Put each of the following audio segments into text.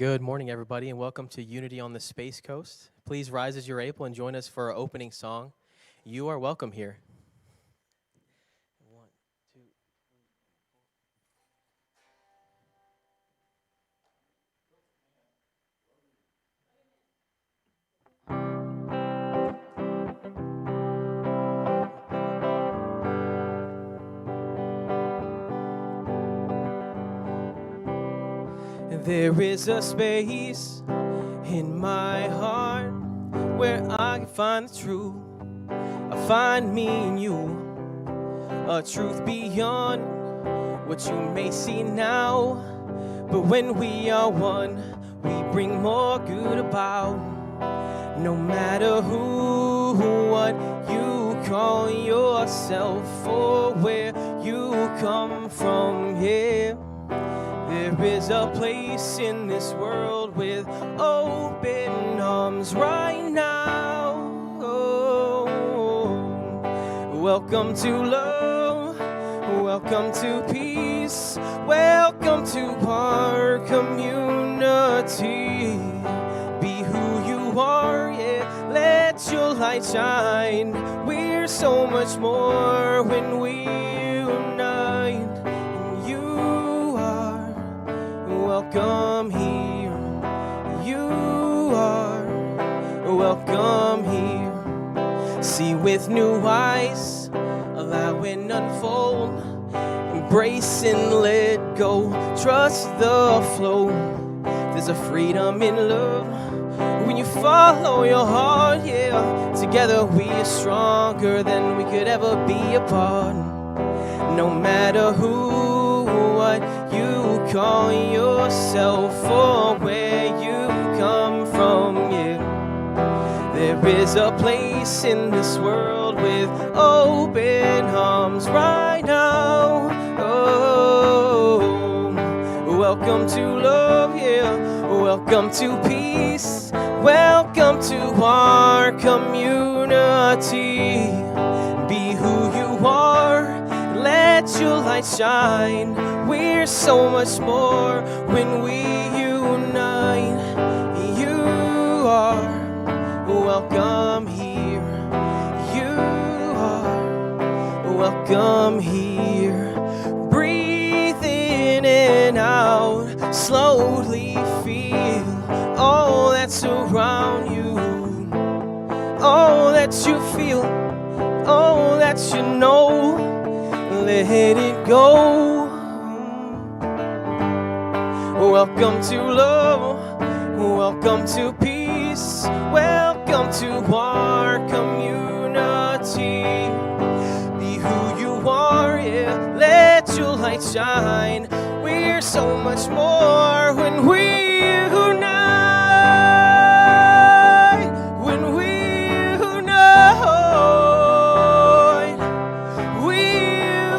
Good morning, everybody, and welcome to Unity on the Space Coast. Please rise as you're able and join us for our opening song. You are welcome here. One, two. There is a space in my heart where I can find the truth. I find me in you, a truth beyond what you may see now. But when we are one, we bring more good about. No matter who, what you call yourself, or where you come from, yeah. There is a place in this world with open arms right now. Oh, welcome to love, welcome to peace, welcome to our community. Be who you are, yeah, let your light shine. We're so much more when we unite. Welcome here, you are welcome here. See with new eyes, allow and unfold, embrace and let go, trust the flow. There's a freedom in love when you follow your heart, yeah. Together we are stronger than we could ever be apart. No matter who, what you call yourself, or where you come from, yeah. There is a place in this world with open arms right now. Oh, welcome to love, yeah. Welcome to peace. Welcome to our community. Be who you are. Let your light shine. We're so much more when we unite. You are welcome here. You are welcome here. Breathe in and out. Slowly feel all that's around you. All that you feel. All that you know. Let it go. Welcome to love, welcome to peace, welcome to our community. Be who you are, yeah, let your light shine. We're so much more when we unite. When we unite, we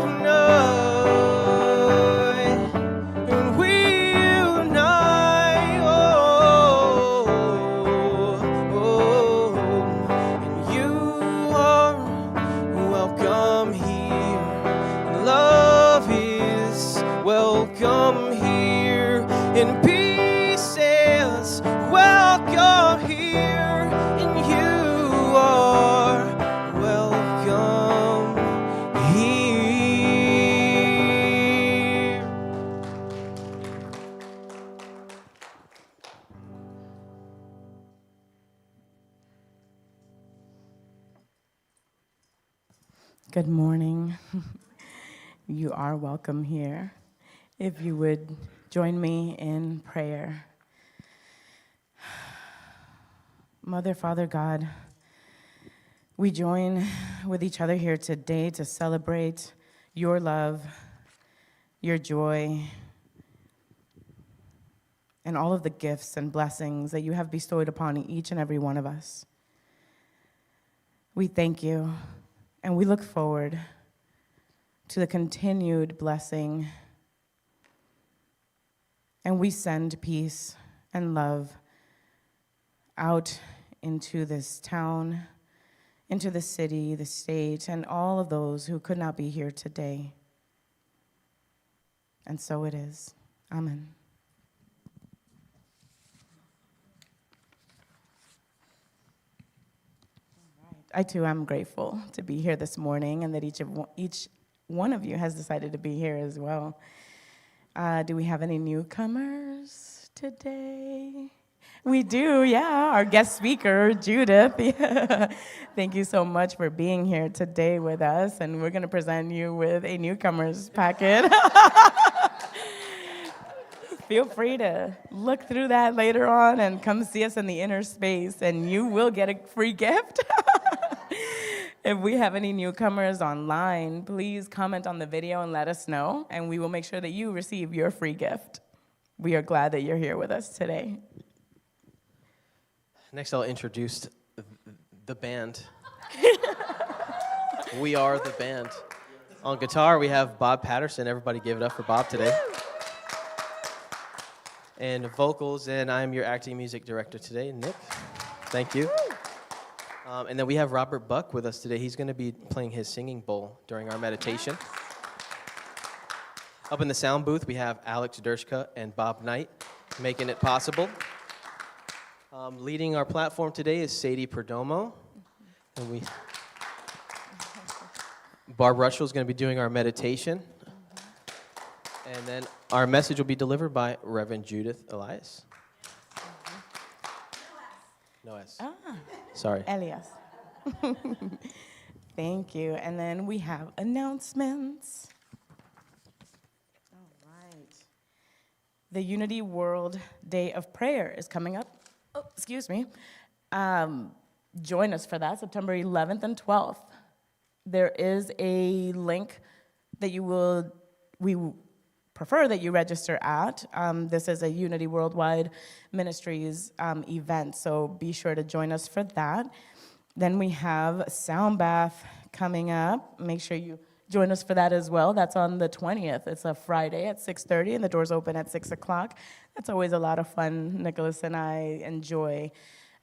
unite. When we unite, and you are welcome here. Love is welcome here, and peace is welcome here, and you are welcome here. Good morning. You are welcome here. If you would join me in prayer. Mother, Father, God, we join with each other here today to celebrate your love, your joy, and all of the gifts and blessings that you have bestowed upon each and every one of us. We thank you, and we look forward to the continued blessing. And we send peace and love out into this town, into the city, the state, and all of those who could not be here today. And so it is. Amen. I too am grateful to be here this morning and that each one of you has decided to be here as well. Do we have any newcomers today? We do, yeah. Our guest speaker, Judith. Yeah. Thank you so much for being here today with us, and we're going to present you with a newcomers packet. Feel free to look through that later on and come see us in the inner space, and you will get a free gift. If we have any newcomers online, please comment on the video and let us know, and we will make sure that you receive your free gift. We are glad that you're here with us today. Next, I'll introduce the band. We are the band. On guitar, we have Bob Patterson. Everybody give it up for Bob today. And vocals, and I'm your acting music director today, Nick. Thank you. And then we have Robert Buck with us today. He's going to be playing his singing bowl during our meditation. Up in the sound booth, we have Alex Dershka and Bob Knight making it possible. Leading our platform today is Sadie Perdomo. And Barb Russell is going to be doing our meditation. And then our message will be delivered by Reverend Judith Elias. No S. Sorry. Elias. Thank you. And then we have announcements. All right. The Unity World Day of Prayer is coming up. Oh, excuse me. Join us for that, September 11th and 12th. There is a link that we prefer that you register at. This is a Unity Worldwide Ministries event, so be sure to join us for that. Then we have Sound Bath coming up. Make sure you join us for that as well. That's on the 20th. It's a Friday at 6:30, and the doors open at 6 o'clock. That's always a lot of fun. Nicholas and I enjoy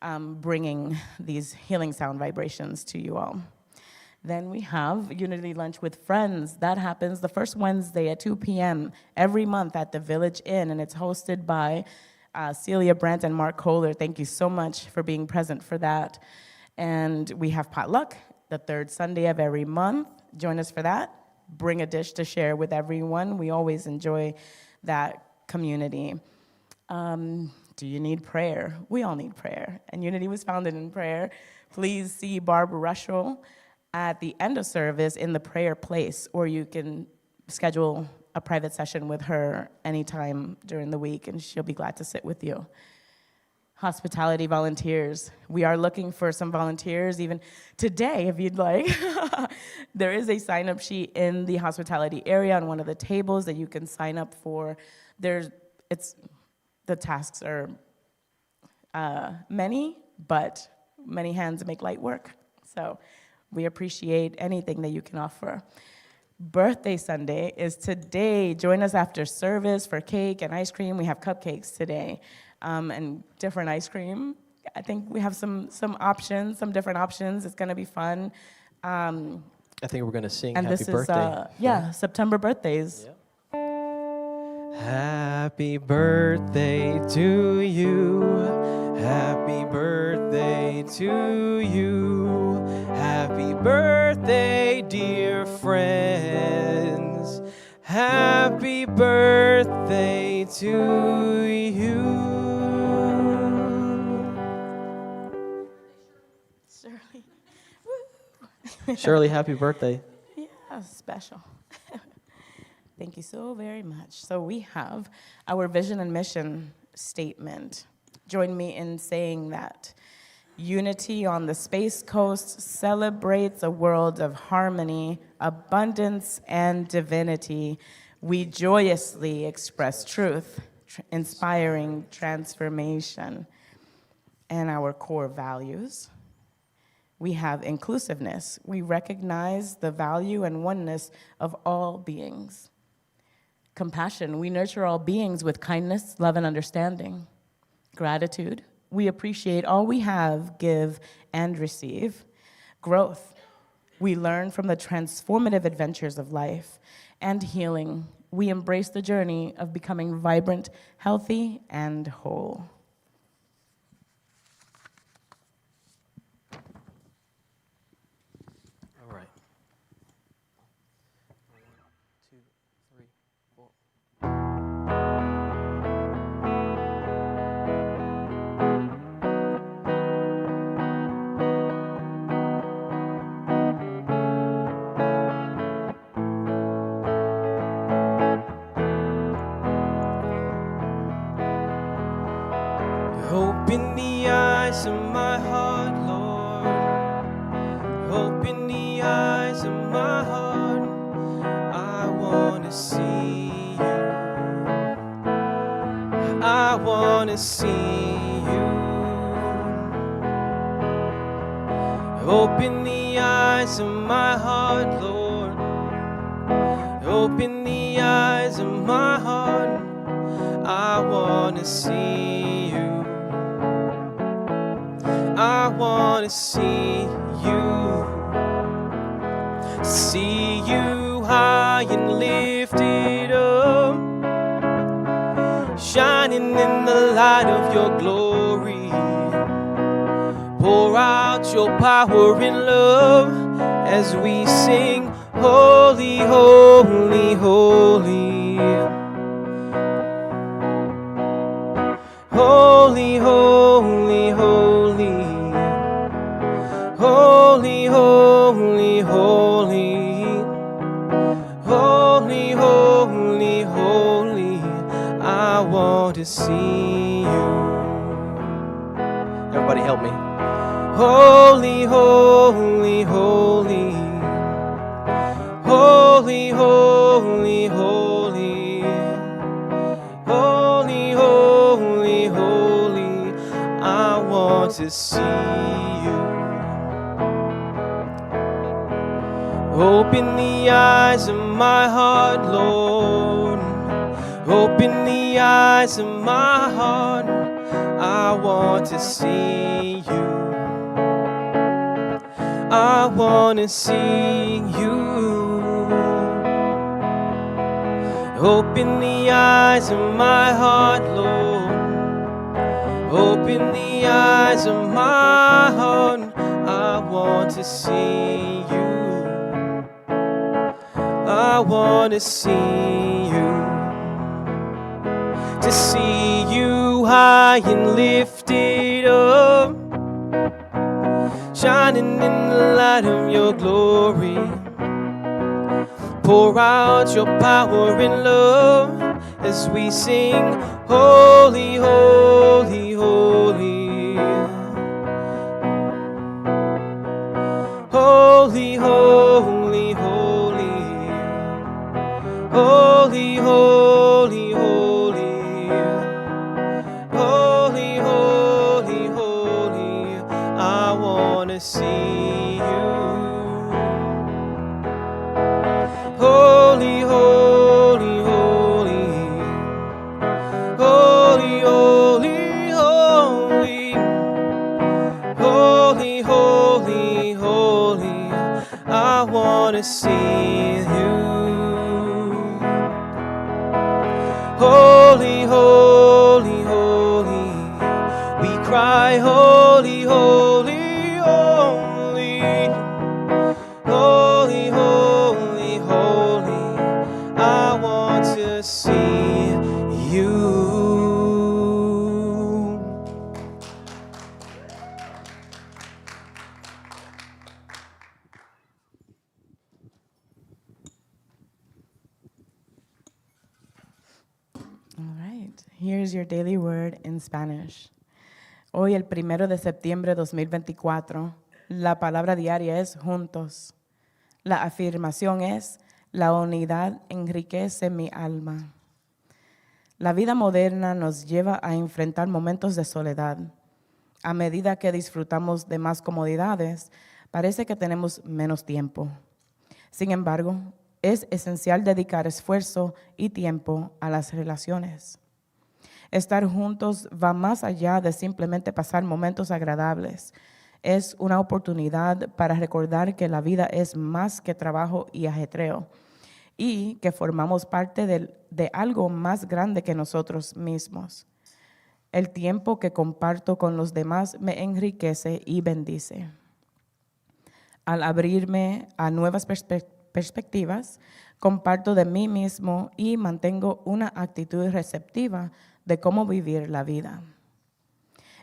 bringing these healing sound vibrations to you all. Then we have Unity Lunch with Friends. That happens the first Wednesday at 2 p.m. every month at the Village Inn, and it's hosted by Celia Brandt and Mark Kohler. Thank you so much for being present for that. And we have potluck the third Sunday of every month. Join us for that. Bring a dish to share with everyone. We always enjoy that community. Do you need prayer? We all need prayer, and Unity was founded in prayer. Please see Barbara Russell at the end of service in the prayer place, or you can schedule a private session with her anytime during the week, and she'll be glad to sit with you. Hospitality volunteers. We are looking for some volunteers even today, if you'd like. There is a sign-up sheet in the hospitality area on one of the tables that you can sign up for. The tasks are many, but many hands make light work. So we appreciate anything that you can offer. Birthday Sunday is today. Join us after service for cake and ice cream. We have cupcakes today and different ice cream. I think we have some options, some different options. It's going to be fun. I think we're going to sing and Happy this Birthday. Is, September birthdays. Yeah. Happy birthday to you. Happy birthday to you. Happy birthday, dear friends. Happy birthday to you. Shirley. Shirley, happy birthday. Yeah, special. Thank you so very much. So we have our vision and mission statement. Join me in saying that Unity on the Space Coast celebrates a world of harmony, abundance, and divinity. We joyously express truth, inspiring transformation. And our core values. We have inclusiveness. We recognize the value and oneness of all beings. Compassion. We nurture all beings with kindness, love, and understanding. Gratitude. We appreciate all we have, give, and receive. Growth. We learn from the transformative adventures of life. And healing. We embrace the journey of becoming vibrant, healthy, and whole. Open the eyes of my heart, Lord. Open the eyes of my heart. I want to see you. I want to see you. Open the eyes of my heart, Lord. Open the eyes of my heart. I want to see you. I want to see you. See you high and lifted up, shining in the light of your glory. Pour out your power and love as we sing, holy, holy, holy. Holy, holy, holy. Holy, holy, holy. Holy, holy, holy. I want to see you. Everybody help me. Holy, holy, holy. Holy, holy, holy. Holy, holy, holy. I want to see you. Open the eyes of my heart, Lord. Open the eyes of my heart. I want to see you. I want to see you. Open the eyes of my heart, Lord. Open the eyes of my heart. I want to see you. I want to see you. To see you high and lifted up, shining in the light of your glory. Pour out your power and love as we sing, holy, holy, holy. Holy, holy, holy. Holy, holy, holy. Holy, holy, holy. I want to see you. Holy, holy, holy. Holy, holy, holy. Holy, holy, holy. I want to see you. Holy, holy, holy. We cry, holy, holy, holy. Holy, holy, holy. I want to see you. All right, here's your daily word in Spanish. Hoy, el 1 de septiembre de 2024, la palabra diaria es juntos. La afirmación es, la unidad enriquece mi alma. La vida moderna nos lleva a enfrentar momentos de soledad. A medida que disfrutamos de más comodidades, parece que tenemos menos tiempo. Sin embargo, es esencial dedicar esfuerzo y tiempo a las relaciones. Estar juntos va más allá de simplemente pasar momentos agradables. Es una oportunidad para recordar que la vida es más que trabajo y ajetreo y que formamos parte de algo más grande que nosotros mismos. El tiempo que comparto con los demás me enriquece y bendice. Al abrirme a nuevas perspectivas, comparto de mí mismo y mantengo una actitud receptiva de cómo vivir la vida.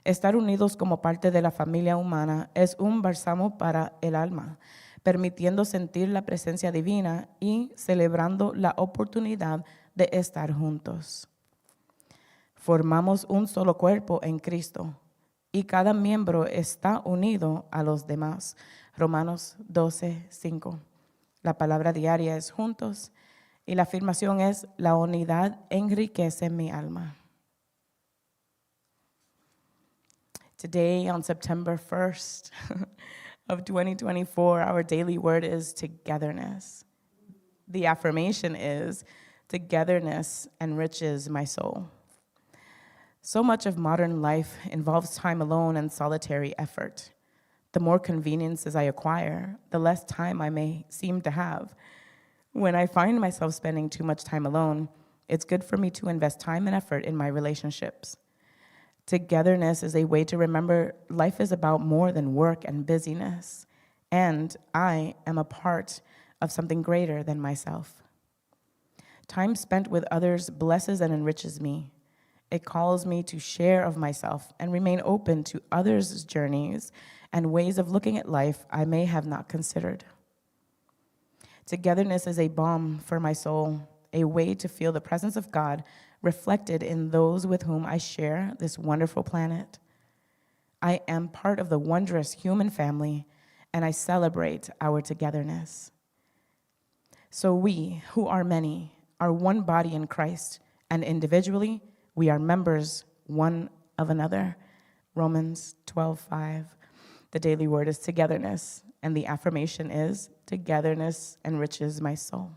Estar unidos como parte de la familia humana es un bálsamo para el alma, permitiendo sentir la presencia divina y celebrando la oportunidad de estar juntos. Formamos un solo cuerpo en Cristo y cada miembro está unido a los demás. Romanos 12:5. La palabra diaria es juntos y la afirmación es: la unidad enriquece mi alma. Today, on September 1st of 2024, our daily word is togetherness. The affirmation is: togetherness enriches my soul. So much of modern life involves time alone and solitary effort. The more conveniences I acquire, the less time I may seem to have. When I find myself spending too much time alone, it's good for me to invest time and effort in my relationships. Togetherness is a way to remember life is about more than work and busyness, and I am a part of something greater than myself. Time spent with others blesses and enriches me. It calls me to share of myself and remain open to others' journeys and ways of looking at life I may have not considered. Togetherness is a balm for my soul, a way to feel the presence of God reflected in those with whom I share this wonderful planet. I am part of the wondrous human family, and I celebrate our togetherness. So we, who are many, are one body in Christ, and individually, we are members one of another. Romans 12:5. The daily word is togetherness, and the affirmation is: togetherness enriches my soul.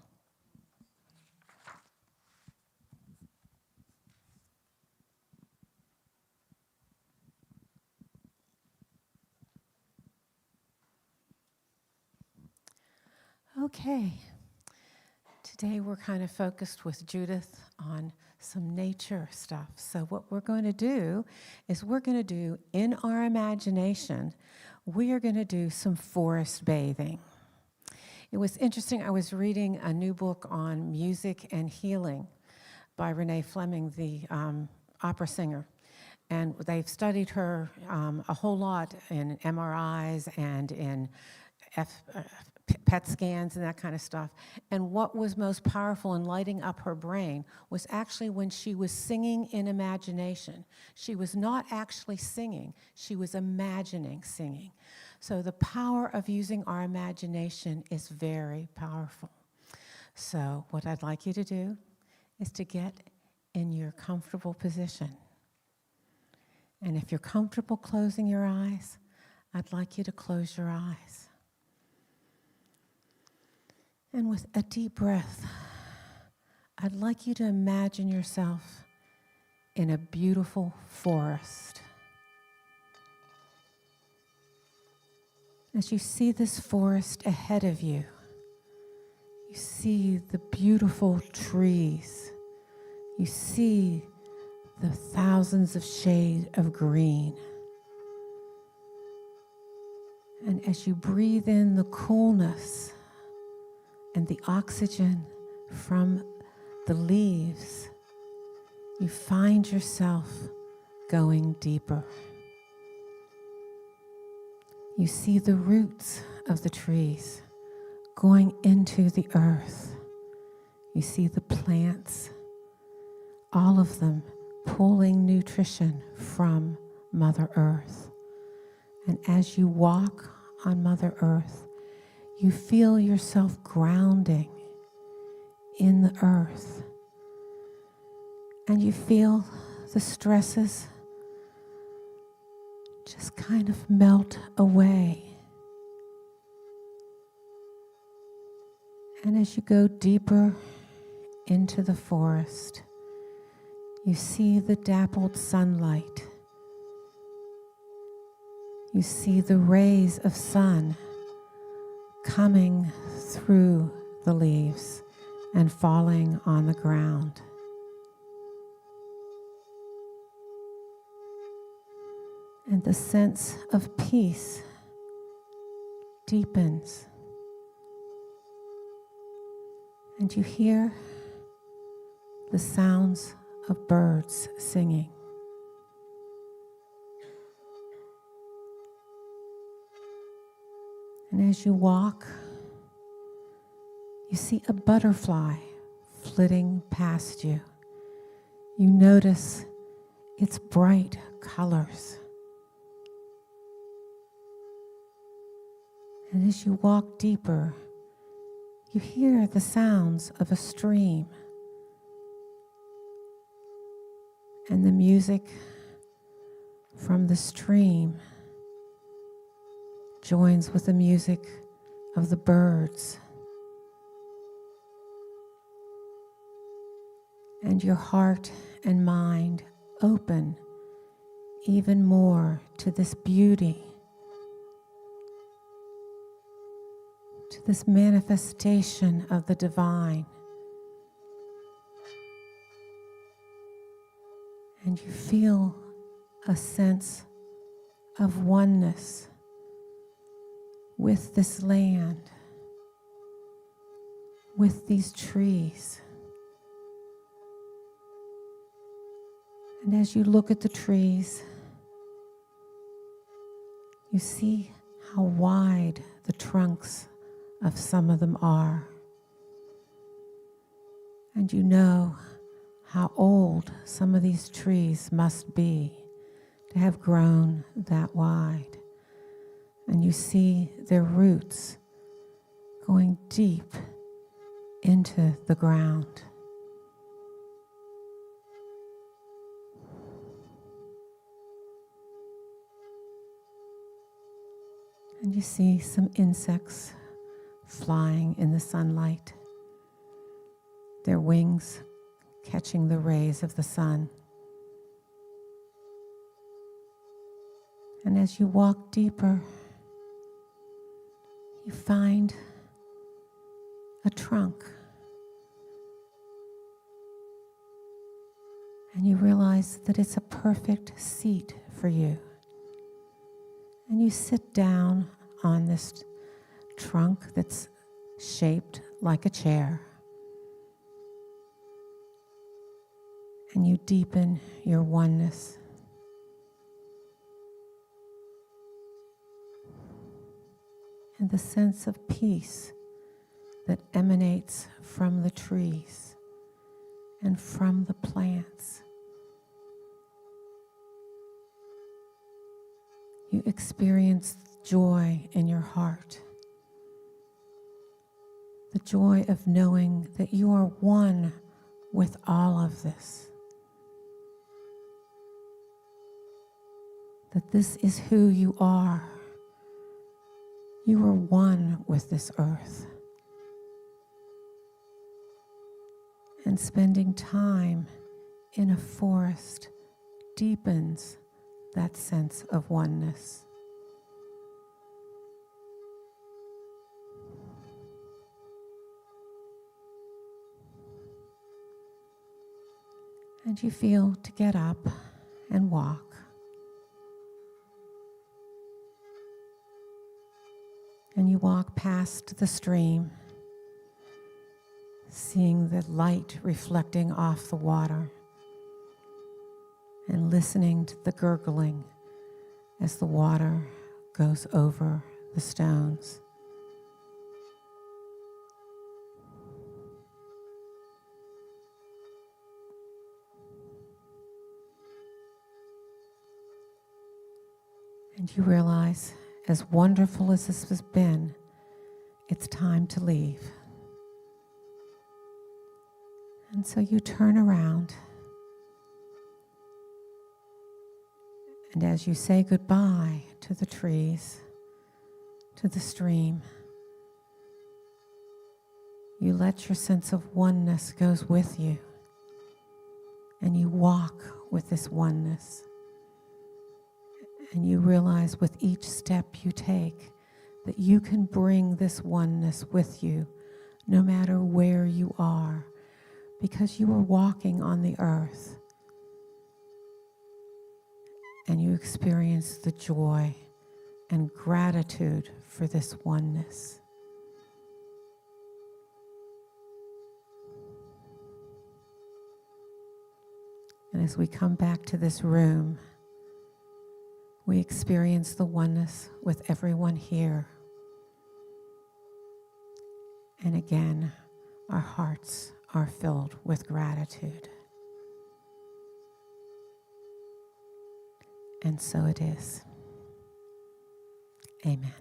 Okay. Today we're kind of focused with Judith on some nature stuff. So what we're going to do is in our imagination, we are going to do some forest bathing. It was interesting. I was reading a new book on music and healing by Renee Fleming, the opera singer. And they've studied her a whole lot in MRIs and in PET scans and that kind of stuff. And what was most powerful in lighting up her brain was actually when she was singing in imagination. She was not actually singing, she was imagining singing. So the power of using our imagination is very powerful. So what I'd like you to do is to get in your comfortable position. And if you're comfortable closing your eyes, I'd like you to close your eyes. And with a deep breath, I'd like you to imagine yourself in a beautiful forest. As you see this forest ahead of you, you see the beautiful trees. You see the thousands of shades of green. And as you breathe in the coolness and the oxygen from the leaves, you find yourself going deeper. You see the roots of the trees going into the earth. You see the plants, all of them pulling nutrition from Mother Earth. And as you walk on Mother Earth, you feel yourself grounding in the earth. And you feel the stresses just kind of melt away. And as you go deeper into the forest, you see the dappled sunlight. You see the rays of sun coming through the leaves and falling on the ground. And the sense of peace deepens. And you hear the sounds of birds singing. And as you walk, you see a butterfly flitting past you. You notice its bright colors. And as you walk deeper, you hear the sounds of a stream. And the music from the stream joins with the music of the birds. And your heart and mind open even more to this beauty, to this manifestation of the divine. And you feel a sense of oneness with this land, with these trees. And as you look at the trees, you see how wide the trunks of some of them are. And you know how old some of these trees must be to have grown that wide. And you see their roots going deep into the ground. And you see some insects flying in the sunlight, their wings catching the rays of the sun. And as you walk deeper, you find a trunk. And you realize that it's a perfect seat for you. And you sit down on this trunk that's shaped like a chair. And you deepen your oneness. And the sense of peace that emanates from the trees and from the plants. You experience joy in your heart. The joy of knowing that you are one with all of this. That this is who you are. You are one with this earth. And spending time in a forest deepens that sense of oneness. And you feel to get up and walk. And you walk past the stream, seeing the light reflecting off the water and listening to the gurgling as the water goes over the stones. And you realize, as wonderful as this has been, it's time to leave. And so you turn around, and as you say goodbye to the trees, to the stream, you let your sense of oneness goes with you, and you walk with this oneness. And you realize with each step you take that you can bring this oneness with you no matter where you are, because you are walking on the earth. And you experience the joy and gratitude for this oneness. And as we come back to this room, we experience the oneness with everyone here. And again, our hearts are filled with gratitude. And so it is. Amen.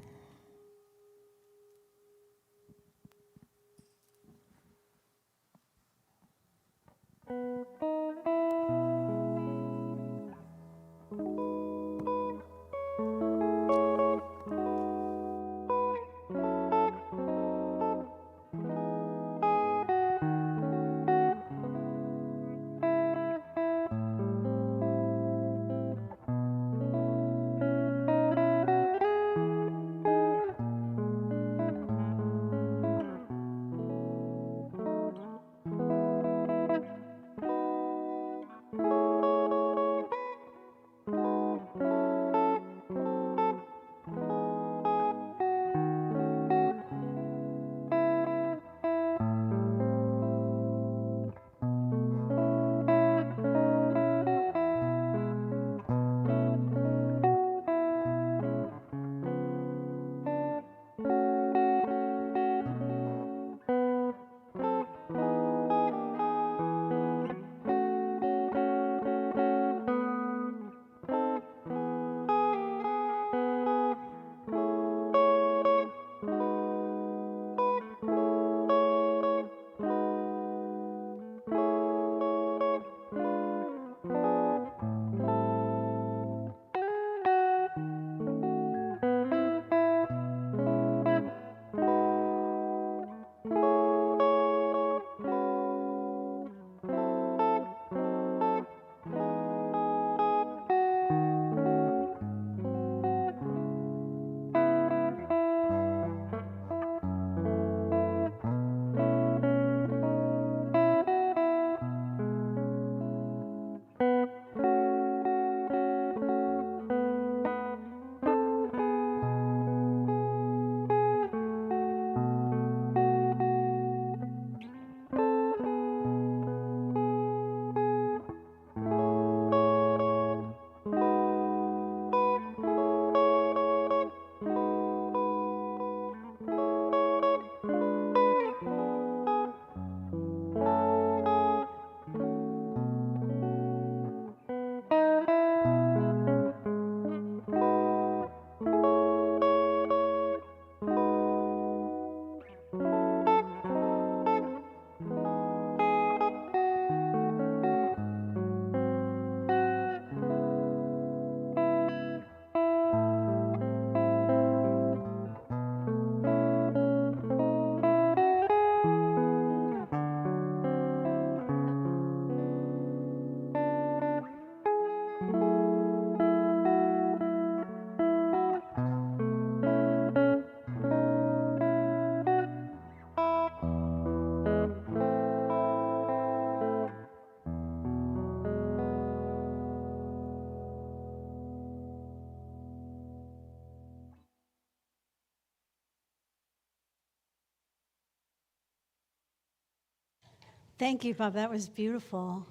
Thank you, Bob. That was beautiful.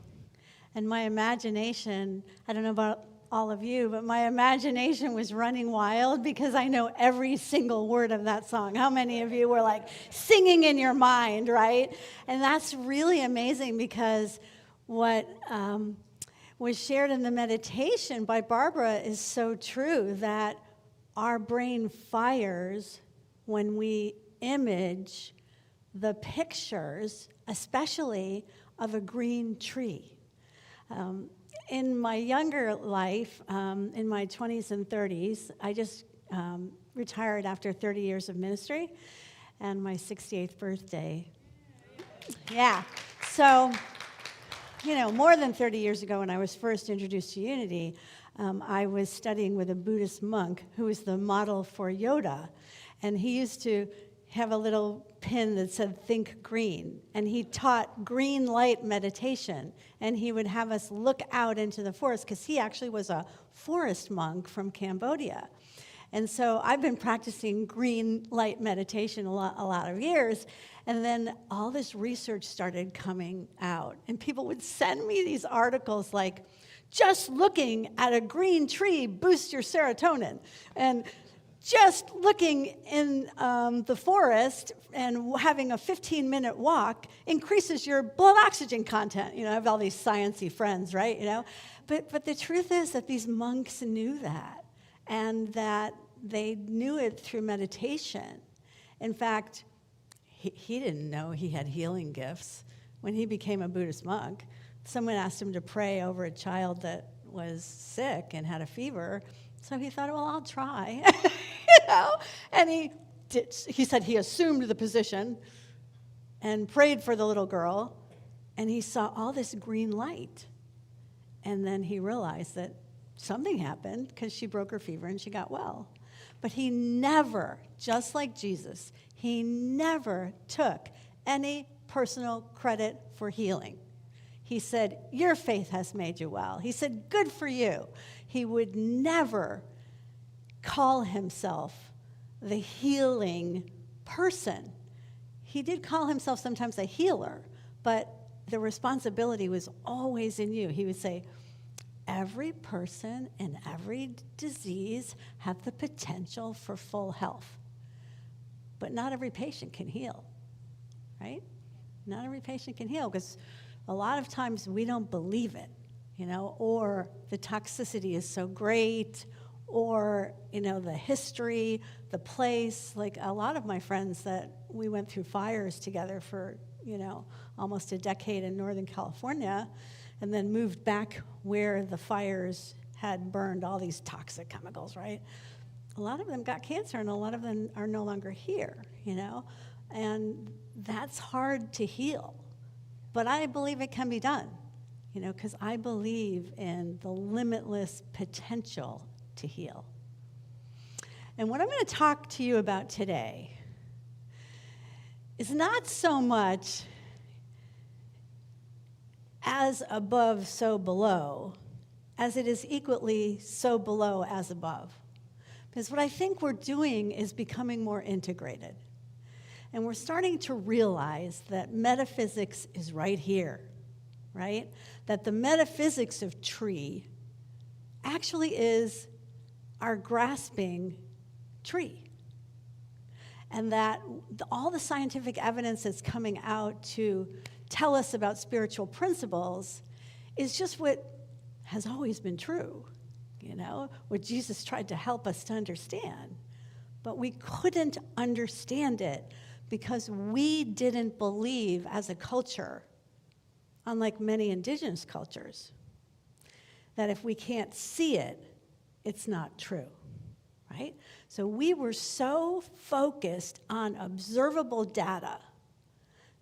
And my imagination, I don't know about all of you, but my imagination was running wild because I know every single word of that song. How many of you were like singing in your mind, right? And that's really amazing because what was shared in the meditation by Barbara is so true, that our brain fires when we image the pictures, especially of a green tree. In my younger life, in my 20s and 30s, I just retired after 30 years of ministry and my 68th birthday. Yeah, so, more than 30 years ago when I was first introduced to Unity, I was studying with a Buddhist monk who was the model for Yoda, and he used to have a little pin that said think green, and he taught green light meditation, and he would have us look out into the forest because he actually was a forest monk from Cambodia. And so I've been practicing green light meditation a lot of years, and then all this research started coming out, and people would send me these articles like, just looking at a green tree boosts your serotonin, and just looking in the forest and having a 15-minute walk increases your blood oxygen content. I have all these sciencey friends, right? But the truth is that these monks knew that, and that they knew it through meditation. In fact, he didn't know he had healing gifts. When he became a Buddhist monk, someone asked him to pray over a child that was sick and had a fever. So he thought, well, I'll try. And he said he assumed the position and prayed for the little girl, and he saw all this green light. And then he realized that something happened because she broke her fever and she got well. But he never, just like Jesus, he never took any personal credit for healing. He said, your faith has made you well. He said, good for you. He would never call himself the healing person. He did call himself sometimes a healer, but the responsibility was always in you. He would say, every person and every disease have the potential for full health, but not every patient can heal, right? Not every patient can heal, because a lot of times we don't believe it, or the toxicity is so great, or, the history, the place. Like a lot of my friends that we went through fires together for, almost a decade in Northern California, and then moved back where the fires had burned all these toxic chemicals, right? A lot of them got cancer, and a lot of them are no longer here, and that's hard to heal. But I believe it can be done, because I believe in the limitless potential to heal. And what I'm going to talk to you about today is not so much as above, so below, as it is equally so below as above. Because what I think we're doing is becoming more integrated. And we're starting to realize that metaphysics is right here, right? That the metaphysics of tree actually is our grasping tree. And that all the scientific evidence that's coming out to tell us about spiritual principles is just what has always been true, what Jesus tried to help us to understand. But we couldn't understand it because we didn't believe as a culture, unlike many indigenous cultures, that if we can't see it, it's not true, right? So we were so focused on observable data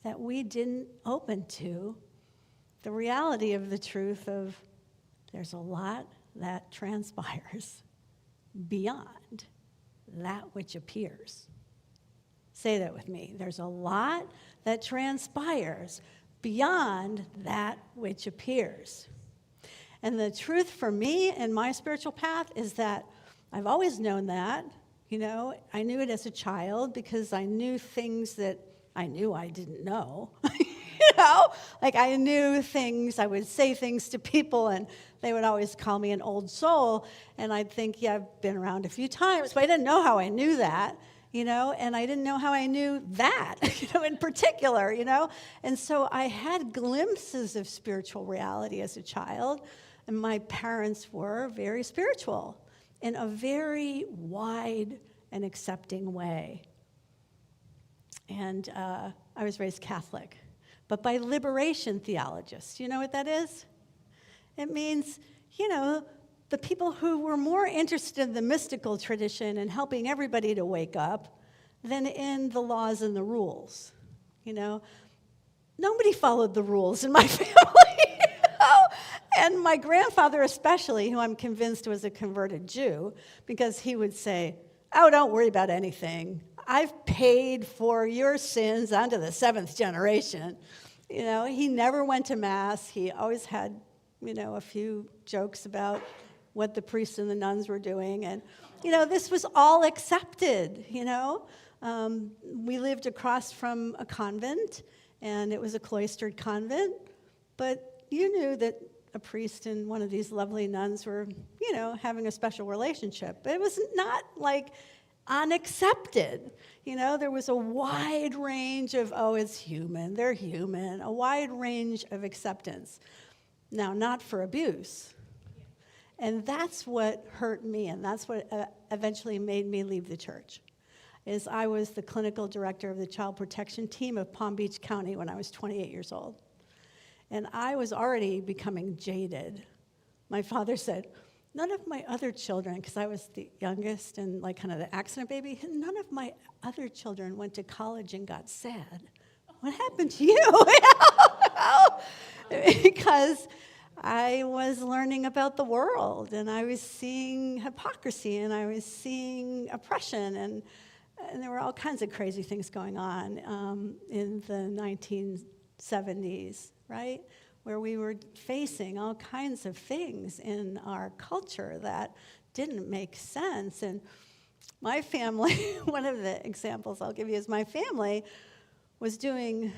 that we didn't open to the reality of the truth of there's a lot that transpires beyond that which appears. Say that with me. There's a lot that transpires beyond that which appears. And the truth for me in my spiritual path is that I've always known that. I knew it as a child because I knew things that I knew I didn't know. Like I knew things, I would say things to people and they would always call me an old soul. And I'd think, yeah, I've been around a few times, but I didn't know how I knew that. And I didn't know how I knew that, in particular, And so I had glimpses of spiritual reality as a child, and my parents were very spiritual in a very wide and accepting way. And I was raised Catholic, but by liberation theologists. You know what that is? It means, the people who were more interested in the mystical tradition and helping everybody to wake up than in the laws and the rules. Nobody followed the rules in my family. And my grandfather especially, who I'm convinced was a converted Jew, because he would say, oh, don't worry about anything. I've paid for your sins onto the 7th generation. He never went to Mass. He always had, a few jokes about what the priests and the nuns were doing. And, this was all accepted, We lived across from a convent, and it was a cloistered convent. But you knew that a priest and one of these lovely nuns were, having a special relationship. But it was not like unaccepted. There was a wide range of, it's human, they're human, a wide range of acceptance. Now, not for abuse. And that's what hurt me, and that's what eventually made me leave the church, is I was the clinical director of the child protection team of Palm Beach County when I was 28 years old. And I was already becoming jaded. My father said, none of my other children, because I was the youngest and like kind of the accident baby, none of my other children went to college and got sad. What happened to you? Because I was learning about the world, and I was seeing hypocrisy, and I was seeing oppression, and there were all kinds of crazy things going on in the 1970s, right? Where we were facing all kinds of things in our culture that didn't make sense. And my family, one of the examples I'll give you is my family was doing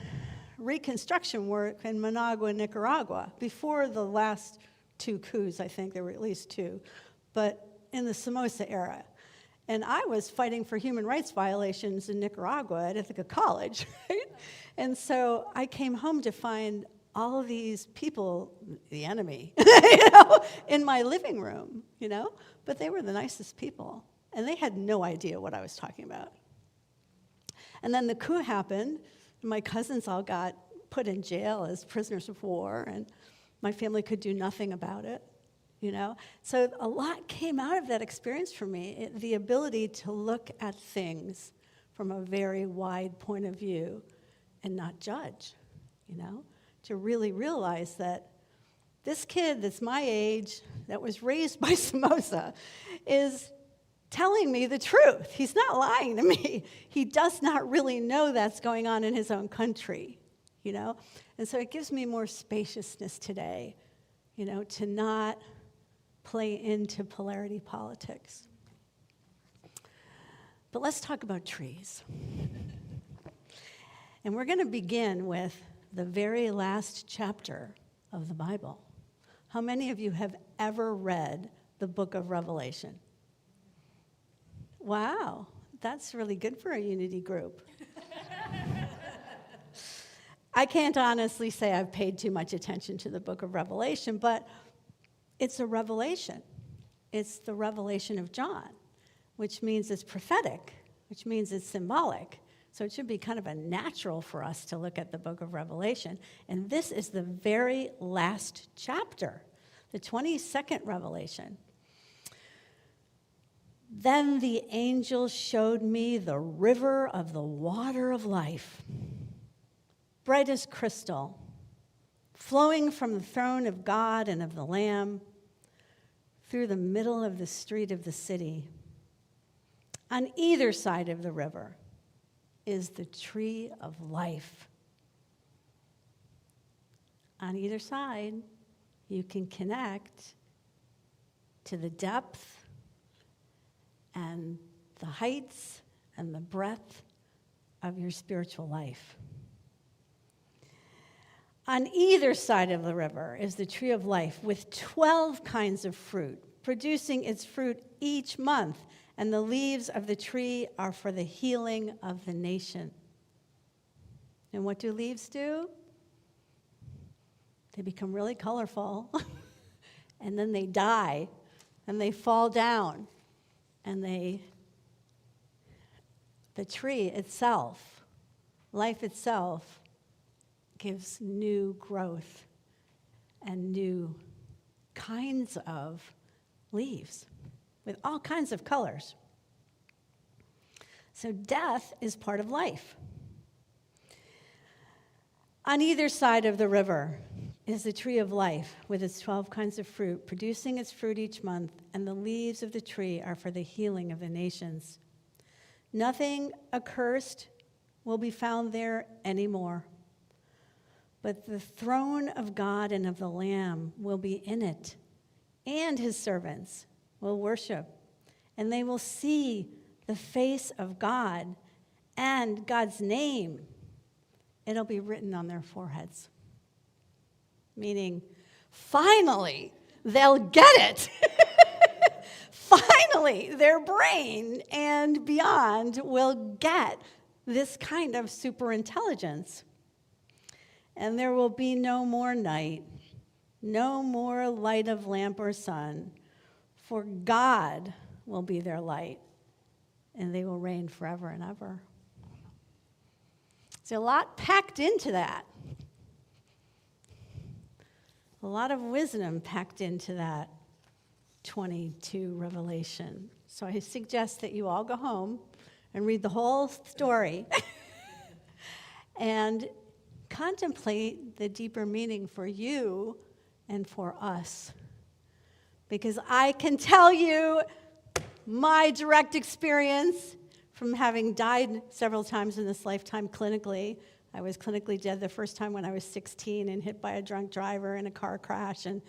reconstruction work in Managua, Nicaragua, before the last two coups. I think there were at least two, but in the Somoza era. And I was fighting for human rights violations in Nicaragua at Ithaca College, right? And so I came home to find all of these people, the enemy, in my living room, But they were the nicest people, and they had no idea what I was talking about. And then the coup happened, and my cousins all got put in jail as prisoners of war, and my family could do nothing about it, So a lot came out of that experience for me, the ability to look at things from a very wide point of view and not judge, to really realize that this kid that's my age, that was raised by Somoza, is telling me the truth. He's not lying to me. He does not really know that's going on in his own country, And so it gives me more spaciousness today, to not play into polarity politics. But let's talk about trees. And we're going to begin with the very last chapter of the Bible. How many of you have ever read the book of Revelation? Wow, that's really good for a unity group. I can't honestly say I've paid too much attention to the book of Revelation, but it's a revelation. It's the revelation of John, which means it's prophetic, which means it's symbolic. So it should be kind of a natural for us to look at the book of Revelation. And this is the very last chapter, the 22nd revelation. Then the angel showed me the river of the water of life, bright as crystal, flowing from the throne of God and of the Lamb through the middle of the street of the city. On either side of the river is the tree of life. On either side, you can connect to the depth and the heights and the breadth of your spiritual life. On either side of the river is the tree of life with 12 kinds of fruit, producing its fruit each month, and the leaves of the tree are for the healing of the nation. And what do leaves do? They become really colorful, and then they die, and they fall down, and the tree itself, life itself, gives new growth and new kinds of leaves with all kinds of colors. So death is part of life. On either side of the river is the tree of life with its 12 kinds of fruit, producing its fruit each month, and the leaves of the tree are for the healing of the nations. Nothing accursed will be found there anymore, but the throne of God and of the Lamb will be in it, and his servants will worship, and they will see the face of God and God's name. It'll be written on their foreheads. Meaning, finally, they'll get it. Finally, finally their brain and beyond will get this kind of super intelligence. And there will be no more night, no more light of lamp or sun, for God will be their light, and they will reign forever and ever. There's a lot packed into that. A lot of wisdom packed into that 22 revelation. So I suggest that you all go home and read the whole story and contemplate the deeper meaning for you and for us. Because I can tell you my direct experience from having died several times in this lifetime clinically. I was clinically dead the first time when I was 16 and hit by a drunk driver in a car crash and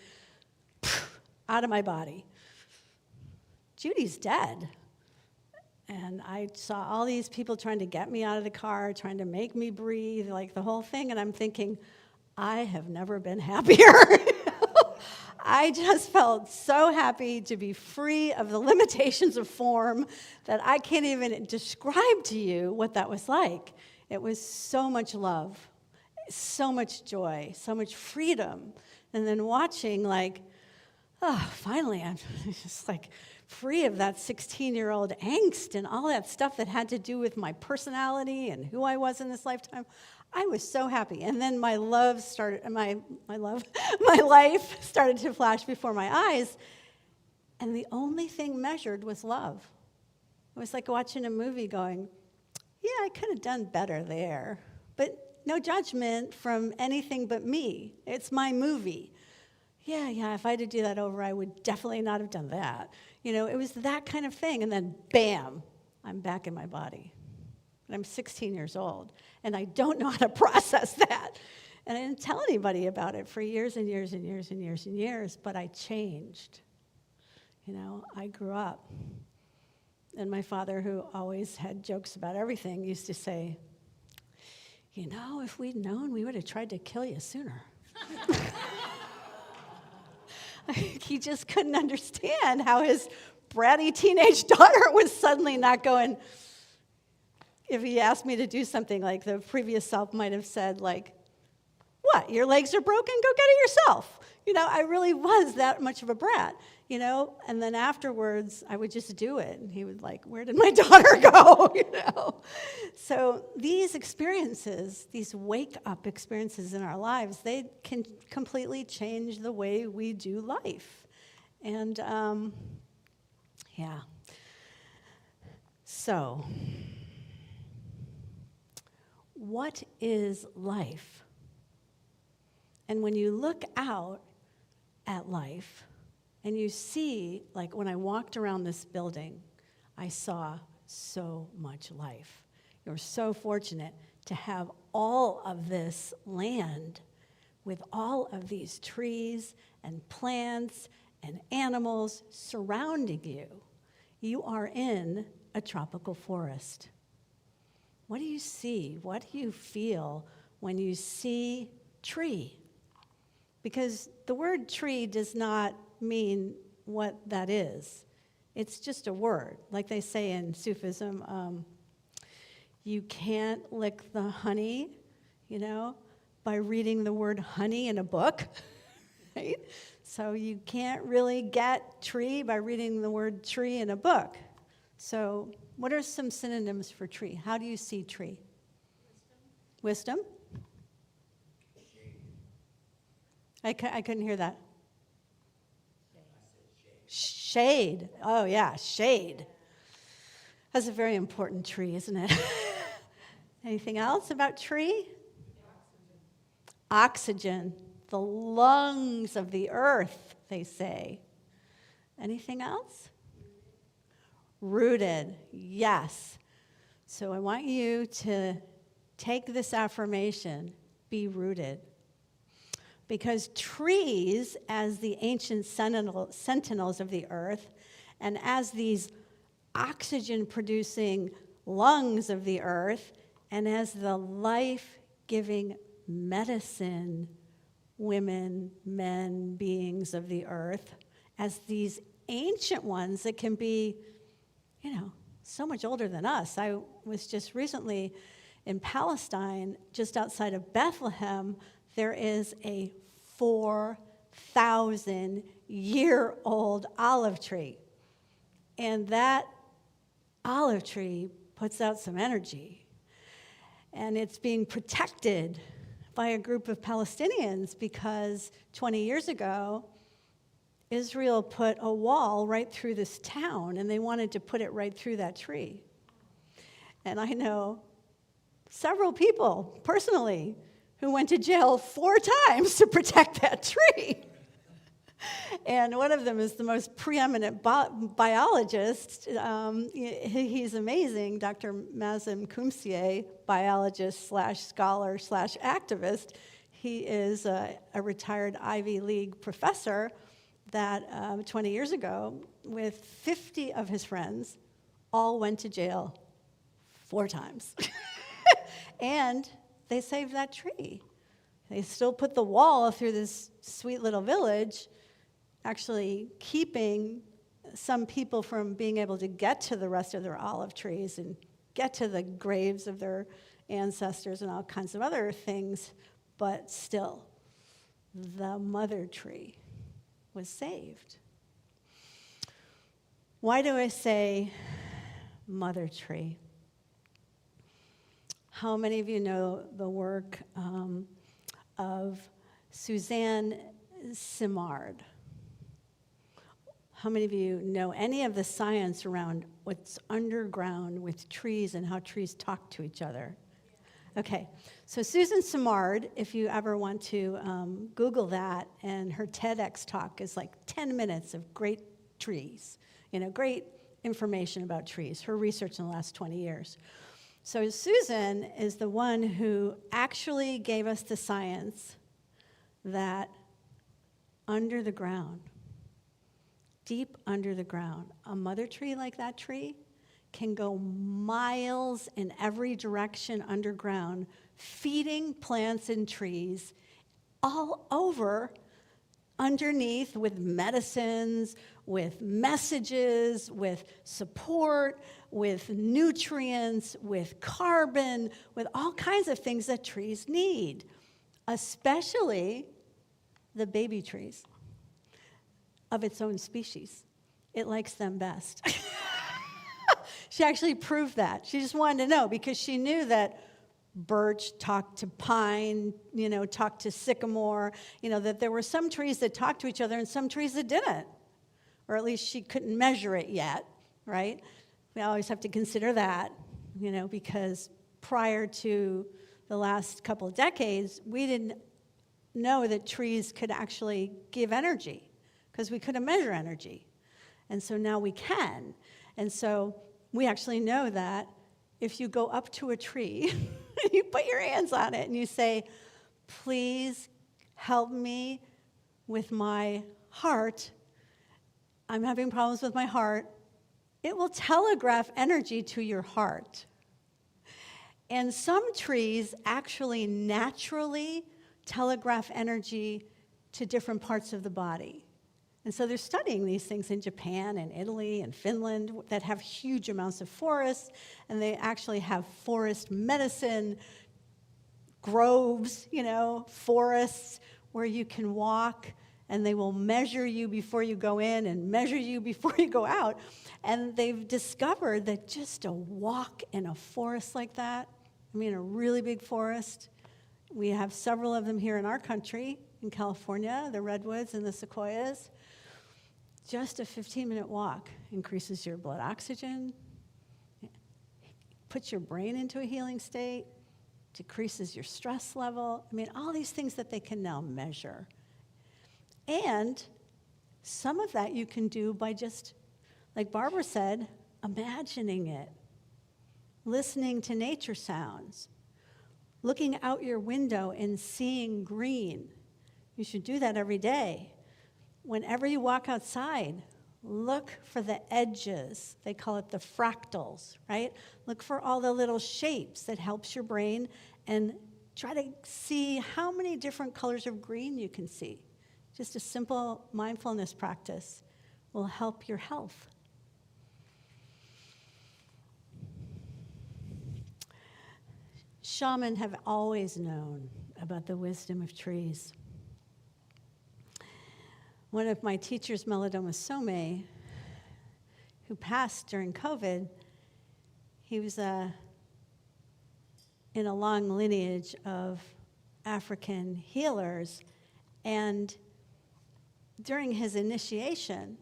out of my body. Judy's dead. And I saw all these people trying to get me out of the car, trying to make me breathe, like the whole thing. And I'm thinking, I have never been happier. I just felt so happy to be free of the limitations of form that I can't even describe to you what that was like. It was so much love, so much joy, so much freedom. And then watching finally I'm just free of that 16-year-old angst and all that stuff that had to do with my personality and who I was in this lifetime. I was so happy. And then my life started to flash before my eyes. And the only thing measured was love. It was like watching a movie going, yeah, I could have done better there. But no judgment from anything but me. It's my movie. Yeah, if I had to do that over, I would definitely not have done that. It was that kind of thing. And then, bam, I'm back in my body. And I'm 16 years old. And I don't know how to process that. And I didn't tell anybody about it for years and years and years and years and years. But I changed. I grew up. And my father, who always had jokes about everything, used to say, if we'd known, we would have tried to kill you sooner. He just couldn't understand how his bratty teenage daughter was suddenly not going. If he asked me to do something, like the previous self might have said, what, your legs are broken? Go get it yourself. I really was that much of a brat, and then afterwards I would just do it. And he would where did my daughter go, So these experiences, these wake-up experiences in our lives, they can completely change the way we do life. And, So, what is life? And when you look out at life, and you see, when I walked around this building, I saw so much life. You're so fortunate to have all of this land with all of these trees and plants and animals surrounding you. You are in a tropical forest. What do you see? What do you feel when you see tree? Because the word tree does not mean what that is. It's just a word. Like they say in Sufism, you can't lick the honey, by reading the word honey in a book, right? So you can't really get tree by reading the word tree in a book. So what are some synonyms for tree? How do you see tree? Wisdom? I couldn't hear that. Shade. Oh, yeah, shade. That's a very important tree, isn't it? Anything else about tree? Oxygen. The lungs of the earth, they say. Anything else? Rooted. Yes. So I want you to take this affirmation, be rooted. Because trees, as the ancient sentinels of the earth, and as these oxygen-producing lungs of the earth, and as the life-giving medicine women, men, beings of the earth, as these ancient ones that can be, so much older than us. I was just recently in Palestine, just outside of Bethlehem. There is a 4,000-year-old olive tree. And that olive tree puts out some energy. And it's being protected by a group of Palestinians because 20 years ago, Israel put a wall right through this town, and they wanted to put it right through that tree. And I know several people personally who went to jail 4 times to protect that tree. And one of them is the most preeminent biologist. He's amazing, Dr. Mazem Kumsier, biologist/scholar/activist. He is a retired Ivy League professor that 20 years ago, with 50 of his friends, all went to jail 4 times. And they saved that tree. They still put the wall through this sweet little village, actually keeping some people from being able to get to the rest of their olive trees and get to the graves of their ancestors and all kinds of other things, but still, the mother tree was saved. Why do I say mother tree? How many of you know the work of Suzanne Simard? How many of you know any of the science around what's underground with trees and how trees talk to each other? Okay, so Susan Simard, if you ever want to Google that, and her TEDx talk is like 10 minutes of great trees, great information about trees, her research in the last 20 years. So Susan is the one who actually gave us the science that under the ground, deep under the ground, a mother tree like that tree can go miles in every direction underground, feeding plants and trees all over underneath with medicines, with messages, with support, with nutrients, with carbon, with all kinds of things that trees need, especially the baby trees of its own species. It likes them best. She actually proved that. She just wanted to know because she knew that birch talked to pine, talked to sycamore, that there were some trees that talked to each other and some trees that didn't. Or at least she couldn't measure it yet, right? We always have to consider that, because prior to the last couple of decades, we didn't know that trees could actually give energy because we couldn't measure energy. And so now we can. And so we actually know that if you go up to a tree, you put your hands on it and you say, please help me with my heart. I'm having problems with my heart. It will telegraph energy to your heart. And some trees actually naturally telegraph energy to different parts of the body. And so they're studying these things in Japan and Italy and Finland that have huge amounts of forests, and they actually have forest medicine groves, forests where you can walk, and they will measure you before you go in and measure you before you go out. And they've discovered that just a walk in a forest like that, a really big forest, we have several of them here in our country, in California, the redwoods and the sequoias. Just a 15-minute walk increases your blood oxygen, puts your brain into a healing state, decreases your stress level. All these things that they can now measure. And some of that you can do by just, like Barbara said, imagining it, listening to nature sounds, looking out your window and seeing green. You should do that every day. Whenever you walk outside, look for the edges. They call it the fractals, right? Look for all the little shapes that helps your brain and try to see how many different colors of green you can see. Just a simple mindfulness practice will help your health. Shamans have always known about the wisdom of trees. One of my teachers, Melodoma Some, who passed during COVID, he was in a long lineage of African healers, and during his initiation,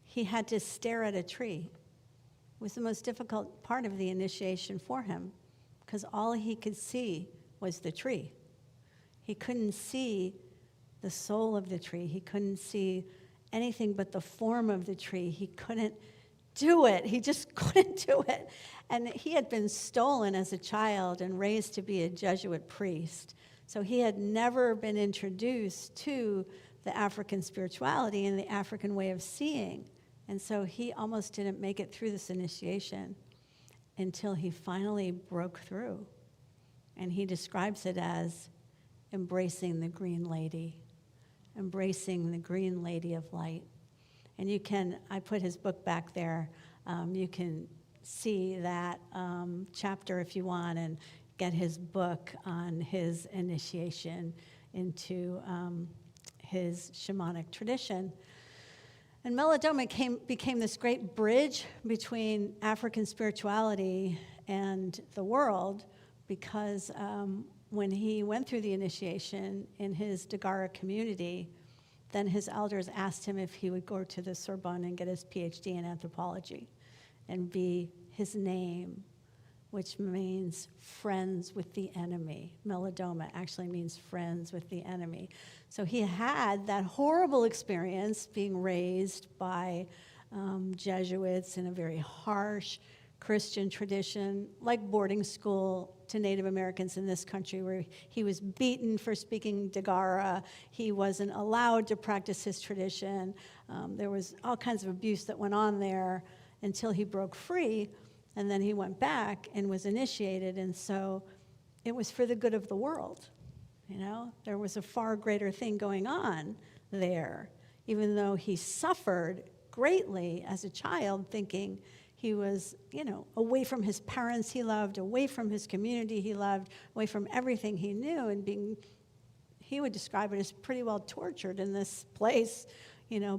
he had to stare at a tree. It was the most difficult part of the initiation for him, because all he could see was the tree. He couldn't see the soul of the tree. He couldn't see anything but the form of the tree. He couldn't do it. He just couldn't do it. And he had been stolen as a child and raised to be a Jesuit priest. So he had never been introduced to the African spirituality and the African way of seeing. And so he almost didn't make it through this initiation until he finally broke through. And he describes it as embracing the green lady, embracing the green lady of light. And you can, I put his book back there. You can see that chapter if you want and get his book on his initiation into his shamanic tradition. And Melodoma became this great bridge between African spirituality and the world, because when he went through the initiation in his Dagara community, then his elders asked him if he would go to the Sorbonne and get his PhD in anthropology and be his name, which means friends with the enemy. Melodoma actually means friends with the enemy. So he had that horrible experience being raised by Jesuits in a very harsh Christian tradition, like boarding school to Native Americans in this country, where he was beaten for speaking Dagara. He wasn't allowed to practice his tradition. There was all kinds of abuse that went on there until he broke free, and then he went back and was initiated, and so it was for the good of the world. You know, there was a far greater thing going on there, even though he suffered greatly as a child, thinking he was, away from his parents he loved, away from his community he loved, away from everything he knew, and he would describe it as pretty well tortured in this place,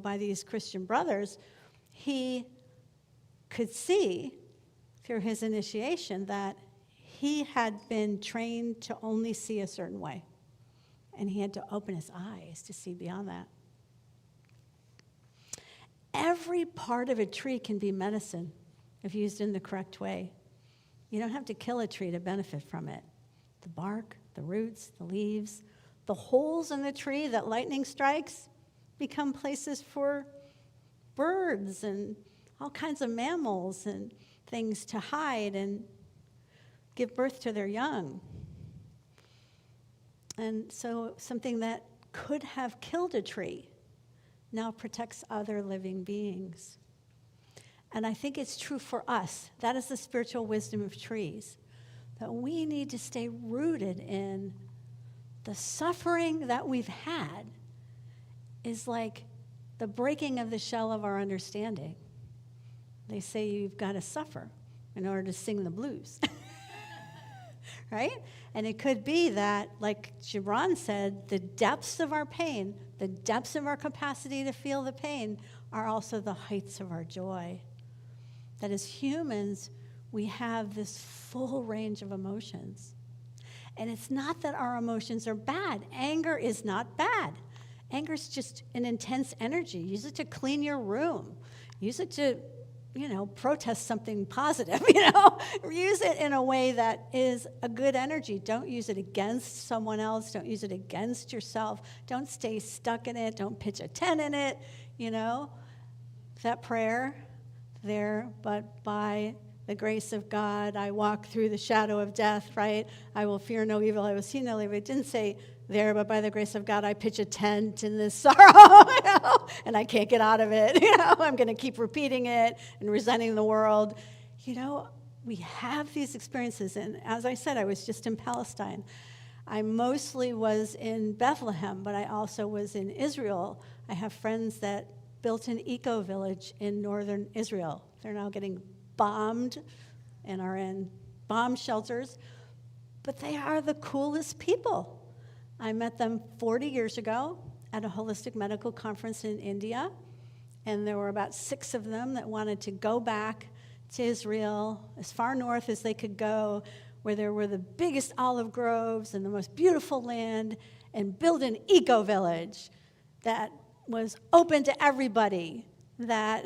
by these Christian brothers. He could see through his initiation that he had been trained to only see a certain way, and he had to open his eyes to see beyond that. Every part of a tree can be medicine if used in the correct way. You don't have to kill a tree to benefit from it. The bark, the roots, the leaves, the holes in the tree that lightning strikes become places for birds and all kinds of mammals and things to hide and give birth to their young. And so something that could have killed a tree now protects other living beings. And I think it's true for us. That is the spiritual wisdom of trees, that we need to stay rooted in the suffering that we've had is like the breaking of the shell of our understanding. They say you've got to suffer in order to sing the blues. Right? And it could be that, like Gibran said, the depths of our pain, the depths of our capacity to feel the pain are also the heights of our joy. That as humans, we have this full range of emotions. And it's not that our emotions are bad. Anger is not bad. Anger is just an intense energy. Use it to clean your room. Use it to, protest something positive, Use it in a way that is a good energy. Don't use it against someone else. Don't use it against yourself. Don't stay stuck in it. Don't pitch a tent in it, That prayer there, but by the grace of God, I walk through the shadow of death, right? I will fear no evil. I will see no evil. It didn't say there, but by the grace of God, I pitch a tent in this sorrow, and I can't get out of it. I'm going to keep repeating it and resenting the world. We have these experiences, and as I said, I was just in Palestine. I mostly was in Bethlehem, but I also was in Israel. I have friends that built an eco-village in northern Israel. They're now getting bombed and are in bomb shelters, but they are the coolest people. I met them 40 years ago at a holistic medical conference in India, and there were about 6 of them that wanted to go back to Israel, as far north as they could go, where there were the biggest olive groves and the most beautiful land, and build an eco-village that was open to everybody, that,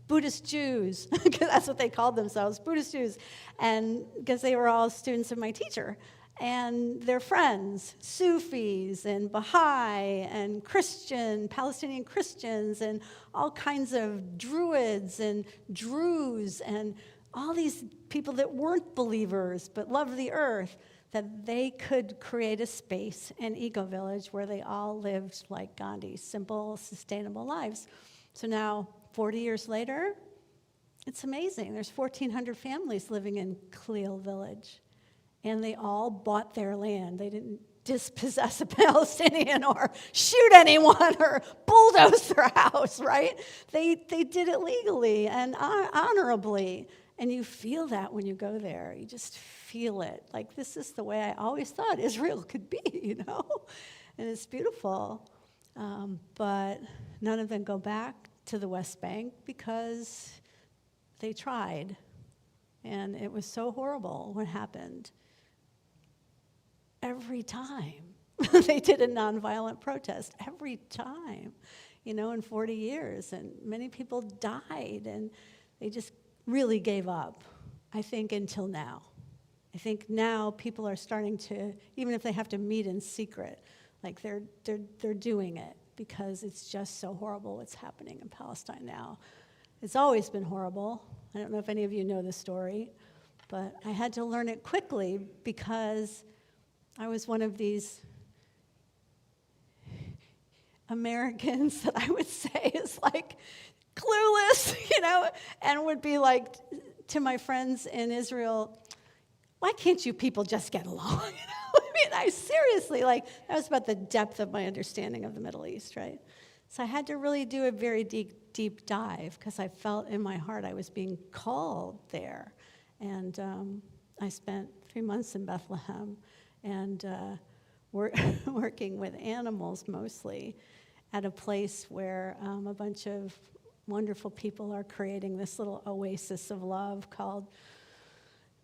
Buddhist Jews, because that's what they called themselves, Buddhist Jews, and because they were all students of my teacher, and their friends, Sufis and Baha'i and Palestinian Christians, and all kinds of Druids and Druze and all these people that weren't believers but loved the earth, that they could create a space, an eco-village, where they all lived like Gandhi, simple, sustainable lives. So now, 40 years later, it's amazing. There's 1,400 families living in Khalil Village, and they all bought their land. They didn't dispossess a Palestinian or shoot anyone or bulldoze their house, right? They did it legally and honorably. And you feel that when you go there. You just feel it. Like, this is the way I always thought Israel could be, And it's beautiful. But none of them go back to the West Bank because they tried. And it was so horrible what happened. Every time they did a nonviolent protest, every time, in 40 years. And many people died, and they just really gave up, I think, until now. I think now people are starting to, even if they have to meet in secret, like they're doing it because it's just so horrible what's happening in Palestine now. It's always been horrible. I don't know if any of you know the story, but I had to learn it quickly because I was one of these Americans that I would say is like clueless, and would be like to my friends in Israel, why can't you people just get along? I seriously, that was about the depth of my understanding of the Middle East, right? So I had to really do a very deep dive because I felt in my heart I was being called there. And I spent 3 months in Bethlehem and working with animals mostly at a place where a bunch of wonderful people are creating this little oasis of love called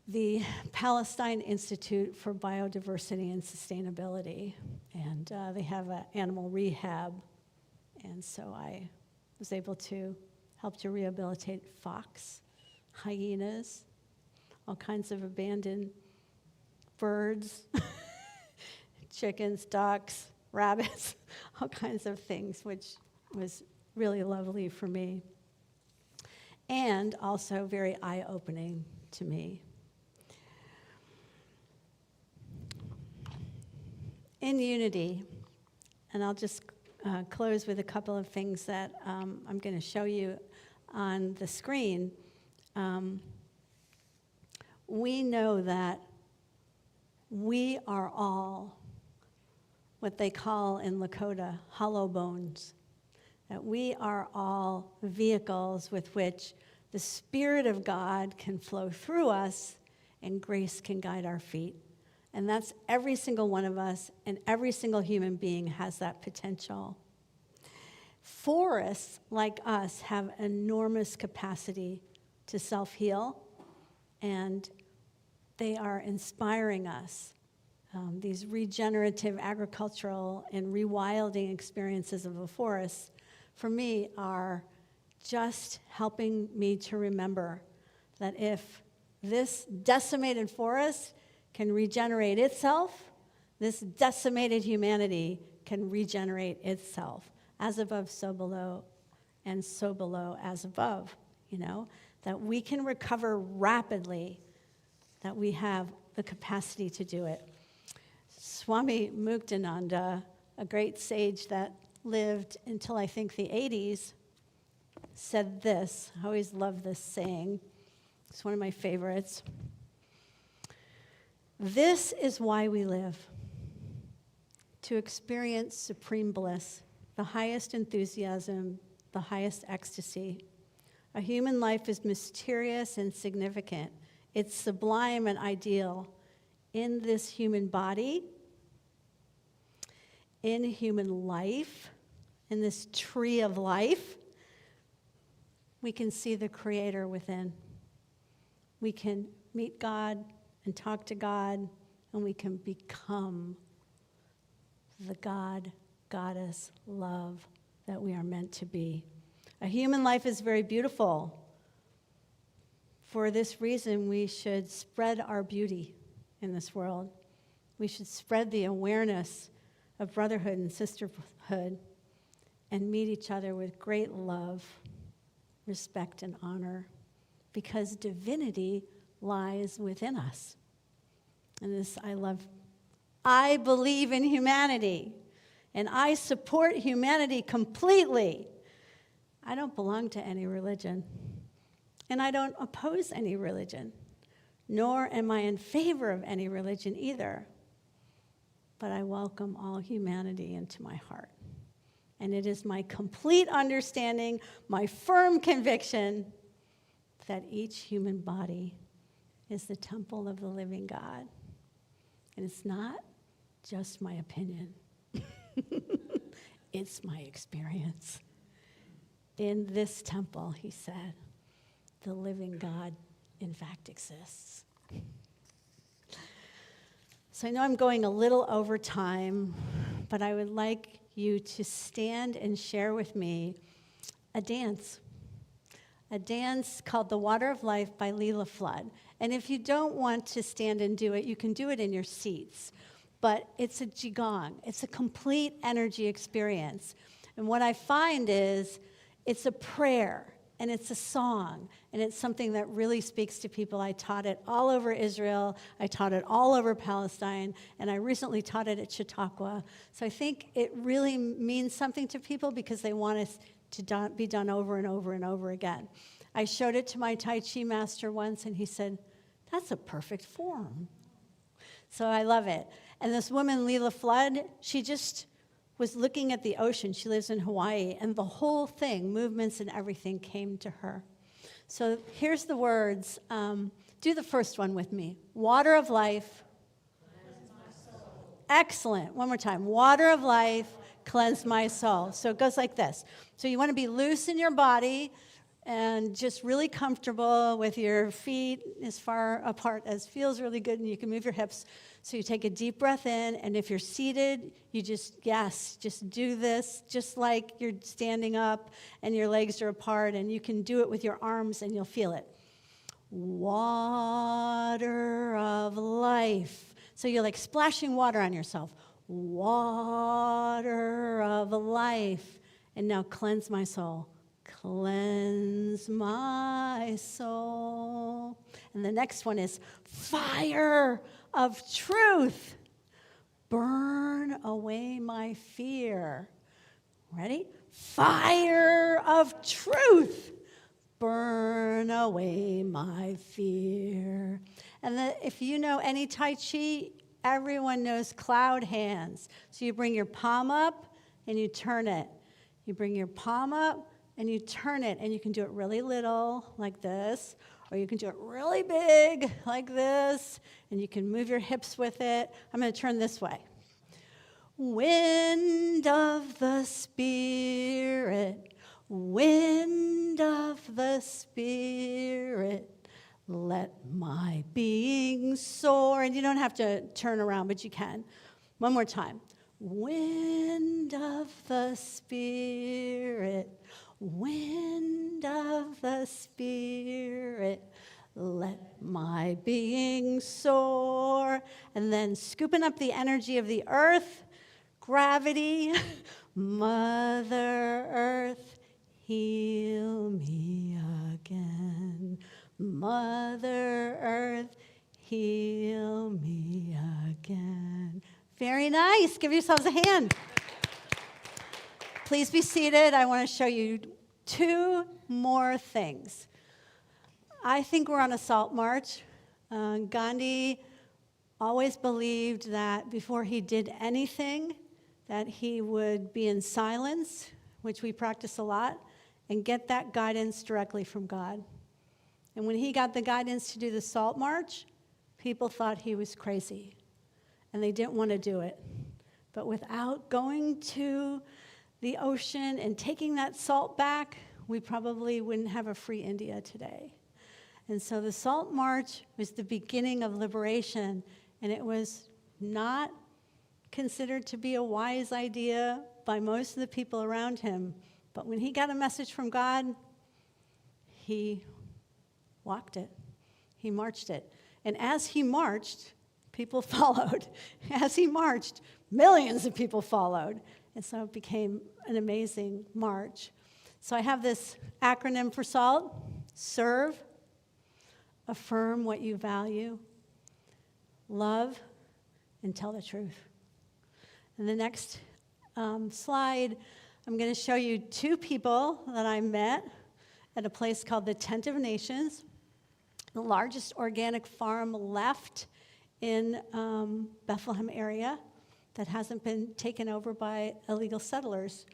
the Palestine Institute for Biodiversity and Sustainability. And they have an animal rehab. And so I was able to help to rehabilitate fox, hyenas, all kinds of abandoned birds, chickens, ducks, rabbits, all kinds of things, which was really lovely for me, and also very eye-opening to me. In unity, and I'll just close with a couple of things that I'm going to show you on the screen. We know that we are all what they call in Lakota hollow bones. That we are all vehicles with which the Spirit of God can flow through us and grace can guide our feet. And that's every single one of us, and every single human being has that potential. Forests, like us, have enormous capacity to self-heal, and they are inspiring us. These regenerative agricultural and rewilding experiences of a forest, for me, are just helping me to remember that if this decimated forest can regenerate itself, this decimated humanity can regenerate itself. As above, so below, and so below, as above, that we can recover rapidly, that we have the capacity to do it. Swami Muktananda, a great sage that lived until I think the 80s, said this. I always love this saying. It's one of my favorites. This is why we live, to experience supreme bliss the highest enthusiasm, the highest ecstasy. A human life is mysterious and significant. It's sublime and ideal. In this human body, in human life, in this tree of life, we can see the Creator within. We can meet God and talk to God, and we can become the God, Goddess, love that we are meant to be. A human life is very beautiful. For this reason, we should spread our beauty in this world. We should spread the awareness of brotherhood and sisterhood and meet each other with great love, respect, and honor, because divinity lies within us. And this I love. I believe in humanity, and I support humanity completely. I don't belong to any religion, and I don't oppose any religion, nor am I in favor of any religion either. But I welcome all humanity into my heart. And it is my complete understanding, my firm conviction, that each human body is the temple of the living God. And it's not just my opinion. It's my experience. In this temple, he said, the living God, in fact, exists. So I know I'm going a little over time, but I would like you to stand and share with me a dance called The Water of Life by Leela Flood. And if you don't want to stand and do it, you can do it in your seats. But it's a qigong. It's a complete energy experience. And what I find is it's a prayer, and it's a song, and it's something that really speaks to people. I taught it all over Israel. I taught it all over Palestine, and I recently taught it at Chautauqua. So I think it really means something to people because they want it to be done over and over and over again. I showed it to my Tai Chi master once, and he said, that's a perfect form. So I love it. And this woman, Leela Flood, she just was looking at the ocean. She lives in Hawaii, and the whole thing, movements and everything, came to her. So here's the words. Do the first one with me. Water of life. Cleanse my soul. Excellent. One more time. Water of life, cleanse my soul. So it goes like this. So you want to be loose in your body and just really comfortable with your feet as far apart as feels really good, and you can move your hips. So you take a deep breath in, and if you're seated, you just do this, just like you're standing up and your legs are apart, and you can do it with your arms, and you'll feel it. Water of life. So you're like splashing water on yourself. Water of life. And now cleanse my soul. Cleanse my soul. And the next one is fire of truth. Burn away my fear. Ready? Fire of truth. Burn away my fear. And if you know any Tai Chi, everyone knows cloud hands. So you bring your palm up and you turn it. You bring your palm up and you turn it, and you can do it really little, like this, or you can do it really big, like this, and you can move your hips with it. I'm going to turn this way. Wind of the Spirit, wind of the Spirit, let my being soar. And you don't have to turn around, but you can. One more time. Wind of the Spirit, wind of the Spirit, let my being soar. And then scooping up the energy of the earth, gravity, Mother Earth, heal me again. Mother Earth, heal me again. Very nice. Give yourselves a hand. Please be seated. I want to show you two more things. I think we're on a salt march. Gandhi always believed that before he did anything, that he would be in silence, which we practice a lot, and get that guidance directly from God. And when he got the guidance to do the Salt March, people thought he was crazy, and they didn't want to do it. But without going to the ocean and taking that salt back, we probably wouldn't have a free India today. And so the Salt March was the beginning of liberation, and it was not considered to be a wise idea by most of the people around him. But when he got a message from God, he walked it. He marched it. And as he marched, people followed. As he marched, millions of people followed. And so it became an amazing march. So I have this acronym for SALT: serve, affirm what you value, love, and tell the truth. And the next slide, I'm going to show you two people that I met at a place called the Tent of Nations, the largest organic farm left in Bethlehem area that hasn't been taken over by illegal settlers.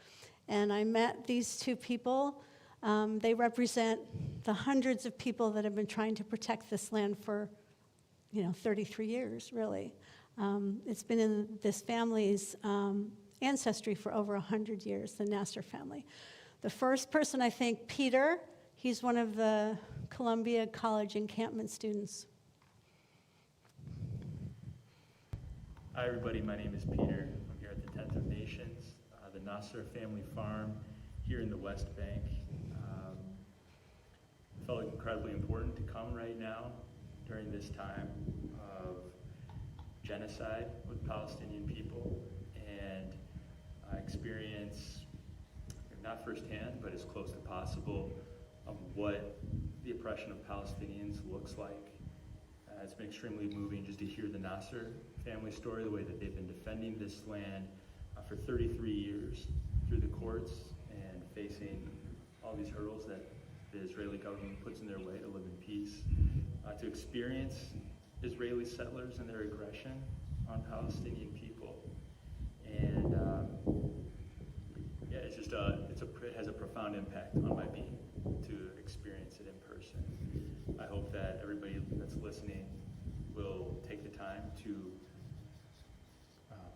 And I met these two people. They represent the hundreds of people that have been trying to protect this land for, 33 years, really. It's been in this family's ancestry for over 100 years, the Nasser family. The first person, I think, Peter, he's one of the Columbia College encampment students. Hi, everybody. My name is Peter. I'm here at the Tent of Nations, the Nasser family farm here in the West Bank. It felt incredibly important to come right now during this time of genocide with Palestinian people and experience, not firsthand, but as close as possible, of what the oppression of Palestinians looks like. It's been extremely moving just to hear the Nasser family story, the way that they've been defending this land for 33 years through the courts and facing all these hurdles that the Israeli government puts in their way to live in peace. To experience Israeli settlers and their aggression on Palestinian people. And it has a profound impact on my being to experience it in person. I hope that everybody that's listening will take the time to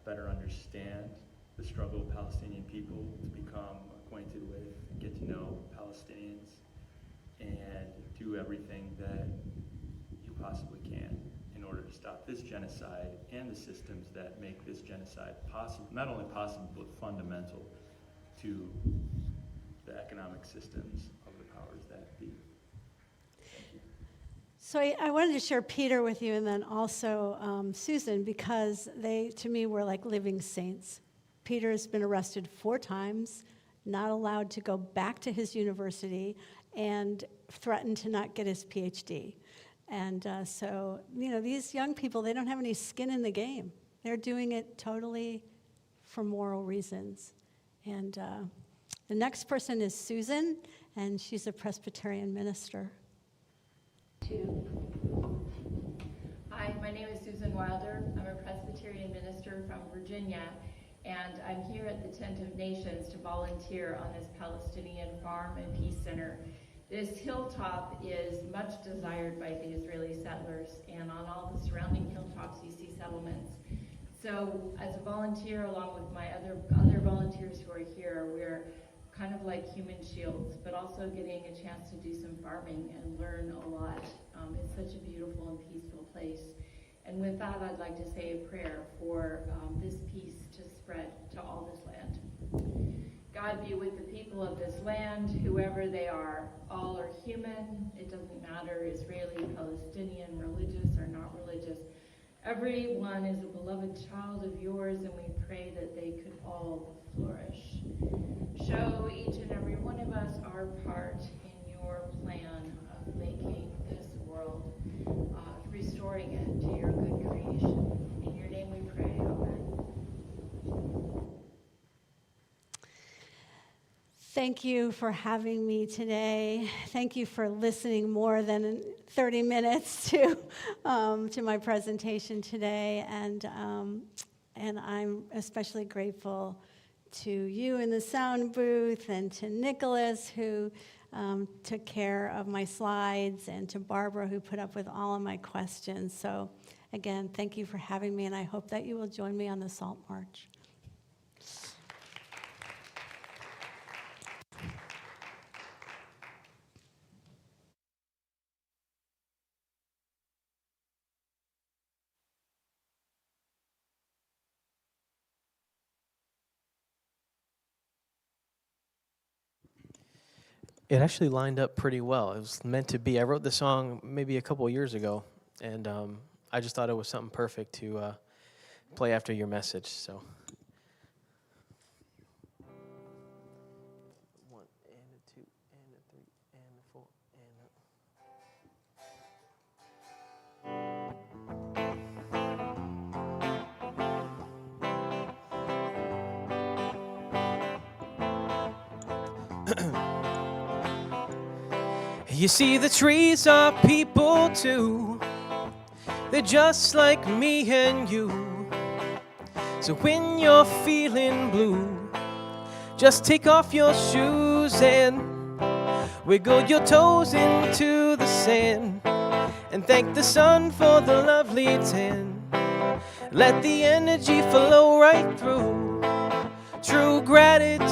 better understand the struggle of Palestinian people, to become acquainted with, get to know Palestinians, and do everything that you possibly can in order to stop this genocide and the systems that make this genocide possible, not only possible, but fundamental to the economic systems of the powers that be. So I wanted to share Peter with you and then also Susan, because they, to me, were like living saints. Peter has been arrested 4 times, not allowed to go back to his university, and threatened to not get his PhD. And so, these young people, they don't have any skin in the game. They're doing it totally for moral reasons. And the next person is Susan, and she's a Presbyterian minister. Hi, my name is Susan Wilder. I'm a Presbyterian minister from Virginia, and I'm here at the Tent of Nations to volunteer on this Palestinian Farm and Peace Center. This hilltop is much desired by the Israeli settlers, and on all the surrounding hilltops you see settlements. So as a volunteer, along with my other volunteers who are here, we're kind of like human shields, but also getting a chance to do some farming and learn a lot. It's such a beautiful and peaceful place. And with that, I'd like to say a prayer for this peace to spread to all this land. God be with the people of this land, whoever they are. All are human. It doesn't matter, Israeli, Palestinian, religious or not religious. Everyone is a beloved child of yours, and we pray that they could all flourish. Show each and every one of us our part in your plan of making this world, restoring it to your good creation. In your name we pray, amen. Thank you for having me today. Thank you for listening more than 30 minutes to my presentation today. And And I'm especially grateful to you in the sound booth, and to Nicholas, who took care of my slides, and to Barbara, who put up with all of my questions. So again, thank you for having me, and I hope that you will join me on the Salt March. It actually lined up pretty well. It was meant to be. I wrote the song maybe a couple of years ago, and I just thought it was something perfect to play after your message. So, 1 and a 2 and a 3 and a 4 and a... You see, the trees are people too. They're just like me and you. So when you're feeling blue, just take off your shoes and wiggle your toes into the sand, and thank the sun for the lovely tan. Let the energy flow right through. True gratitude.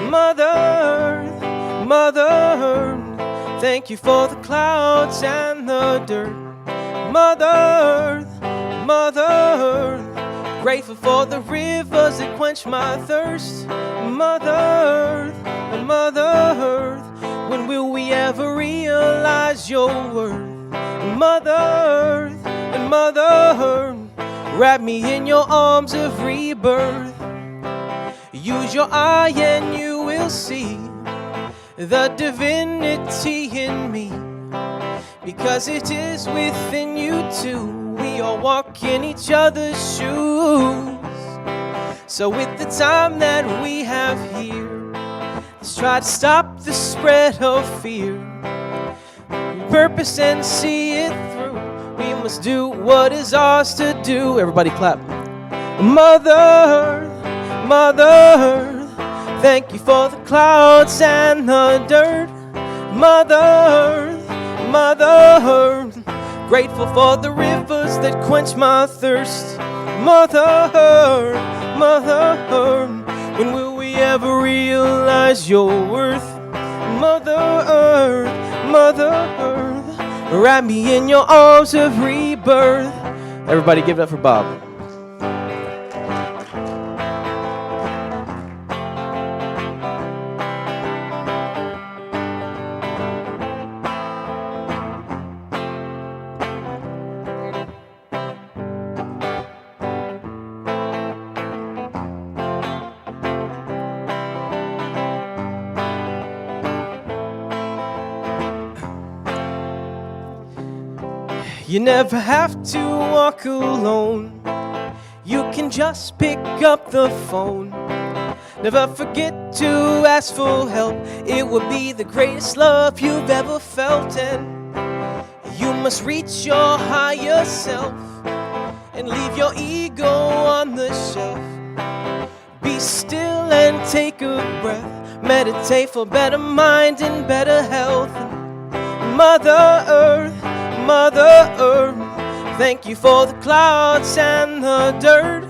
Mother Earth, Mother Earth, thank you for the clouds and the dirt. Mother Earth, Mother Earth, grateful for the rivers that quench my thirst. Mother Earth, Mother Earth, when will we ever realize your worth? Mother Earth, Mother Earth, wrap me in your arms of rebirth. Use your eye and you will see the divinity in me, because it is within you too. We all walk in each other's shoes. So with the time that we have here, let's try to stop the spread of fear. Purpose and see it through. We must do what is ours to do. Everybody clap. Mother Earth, Mother Earth, thank you for the clouds and the dirt. Mother Earth, Mother Earth, grateful for the rivers that quench my thirst. Mother Earth, Mother Earth, when will we ever realize your worth? Mother Earth, Mother Earth, wrap me in your arms of rebirth. Everybody give it up for Bob. You never have to walk alone. You can just pick up the phone. Never forget to ask for help. It would be the greatest love you've ever felt. And you must reach your higher self and leave your ego on the shelf. Be still and take a breath. Meditate for better mind and better health. Mother Earth, Mother Earth, thank you for the clouds and the dirt.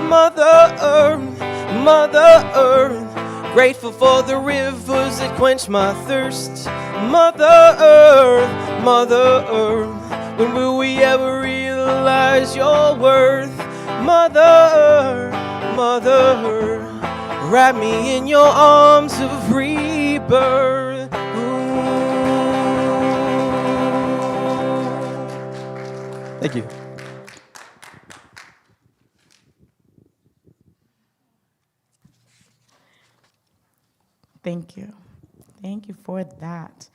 Mother Earth, Mother Earth, grateful for the rivers that quench my thirst. Mother Earth, Mother Earth, when will we ever realize your worth? Mother Earth, Mother Earth, wrap me in your arms of rebirth. Thank you. Thank you. Thank you for that.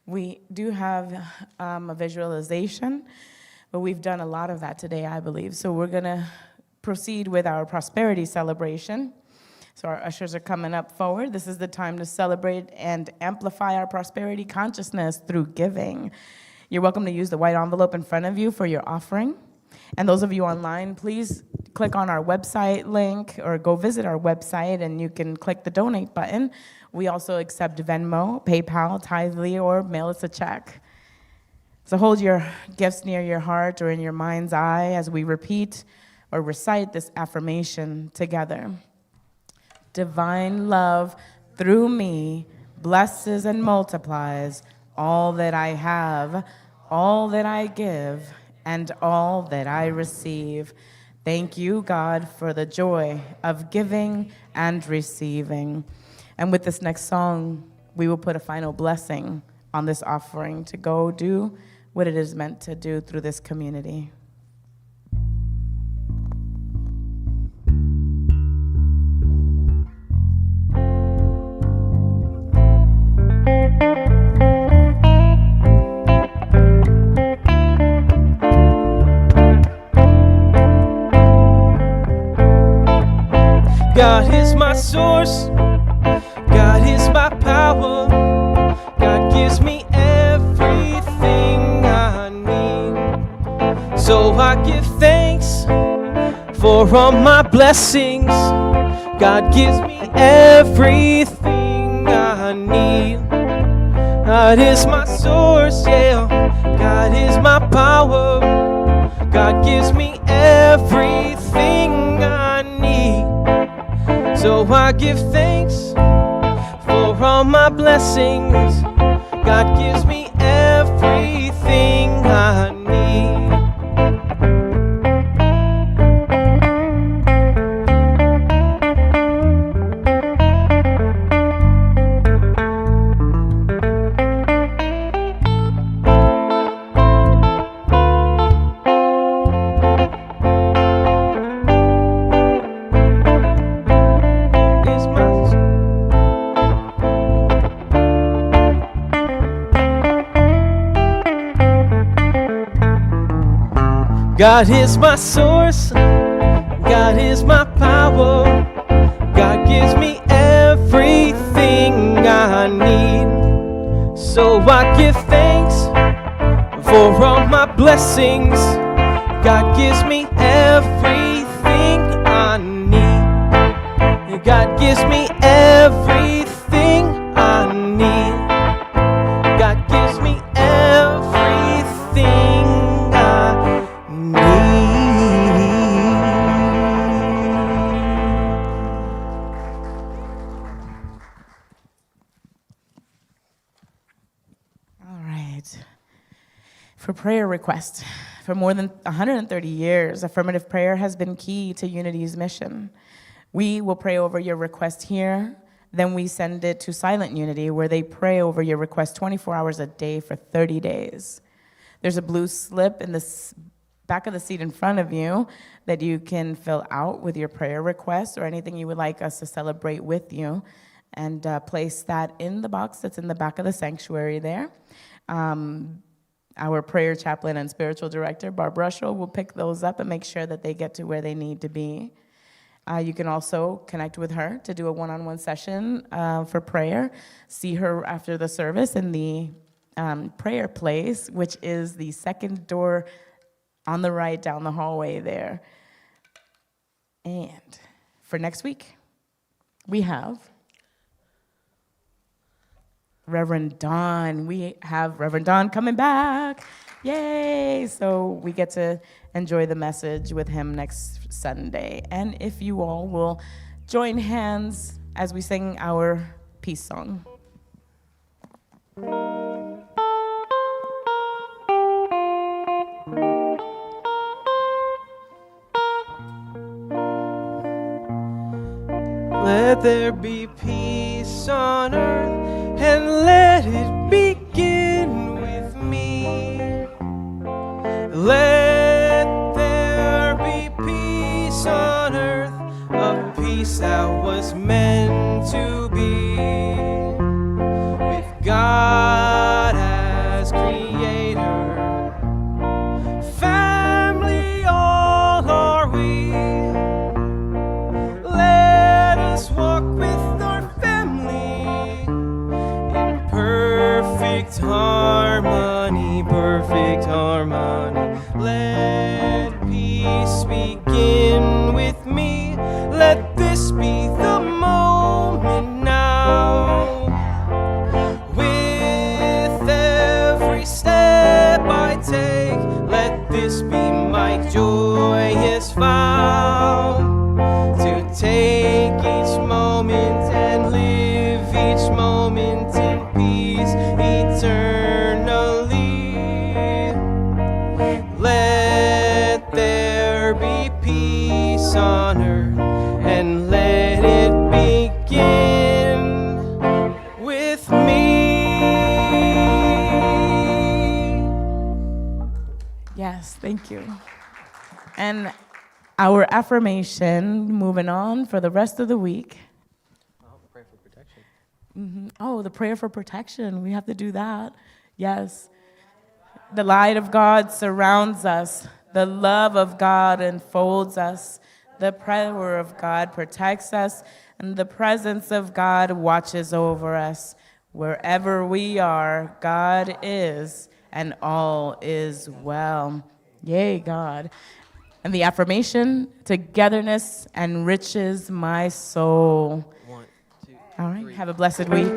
We do have a visualization, but we've done a lot of that today, I believe. So we're going to proceed with our prosperity celebration. So our ushers are coming up forward. This is the time to celebrate and amplify our prosperity consciousness through giving. You're welcome to use the white envelope in front of you for your offering. And those of you online, please click on our website link or go visit our website and you can click the donate button. We also accept Venmo, PayPal, Tithely, or mail us a check. So hold your gifts near your heart or in your mind's eye as we repeat or recite this affirmation together. Divine love through me blesses and multiplies all that I have, all that I give, and all that I receive. Thank you, God, for the joy of giving and receiving. And with this next song, we will put a final blessing on this offering to go do what it is meant to do through this community. God is my source, God is my power, God gives me everything I need. So I give thanks for all my blessings, God gives me everything I need. God is my source, yeah, God is my power, God gives me everything I need. So I give thanks for all my blessings. God gives me everything I need. God is my source, God is my power, God gives me everything I need. So I give thanks for all my blessings, God gives me everything I need. God gives me everything I need. God gives me everything I need. All right. For prayer requests, for more than 130 years, affirmative prayer has been key to Unity's mission. We will pray over your request here, then we send it to Silent Unity, where they pray over your request 24 hours a day for 30 days. There's a blue slip in the back of the seat in front of you that you can fill out with your prayer request or anything you would like us to celebrate with you, and place that in the box that's in the back of the sanctuary there. Our prayer chaplain and spiritual director, Barb Russell, will pick those up and make sure that they get to where they need to be. You can also connect with her to do a one-on-one session for prayer. See her after the service in the prayer place, which is the second door on the right down the hallway there. And for next week, we have Reverend Don. We have Reverend Don coming back. Yay! So we get to enjoy the message with him next Sunday. And if you all will join hands as we sing our peace song. Let there be peace on earth, and let it begin with me. Let there be peace on earth, a peace that was meant to be. With God as creator, family all are we. Let us walk with our family in perfect harmony, perfect moment in peace eternally. Let there be peace on earth, and let it begin with me. Yes, thank you. And our affirmation, moving on for the rest of the week. Pray for protection. Oh, the prayer for protection. We have to do that. Yes. The light of God surrounds us. The love of God enfolds us. The power of God protects us. And the presence of God watches over us. Wherever we are, God is, and all is well. Yay, God. And the affirmation, togetherness enriches my soul. 1, 2, All right, 3. have a blessed week.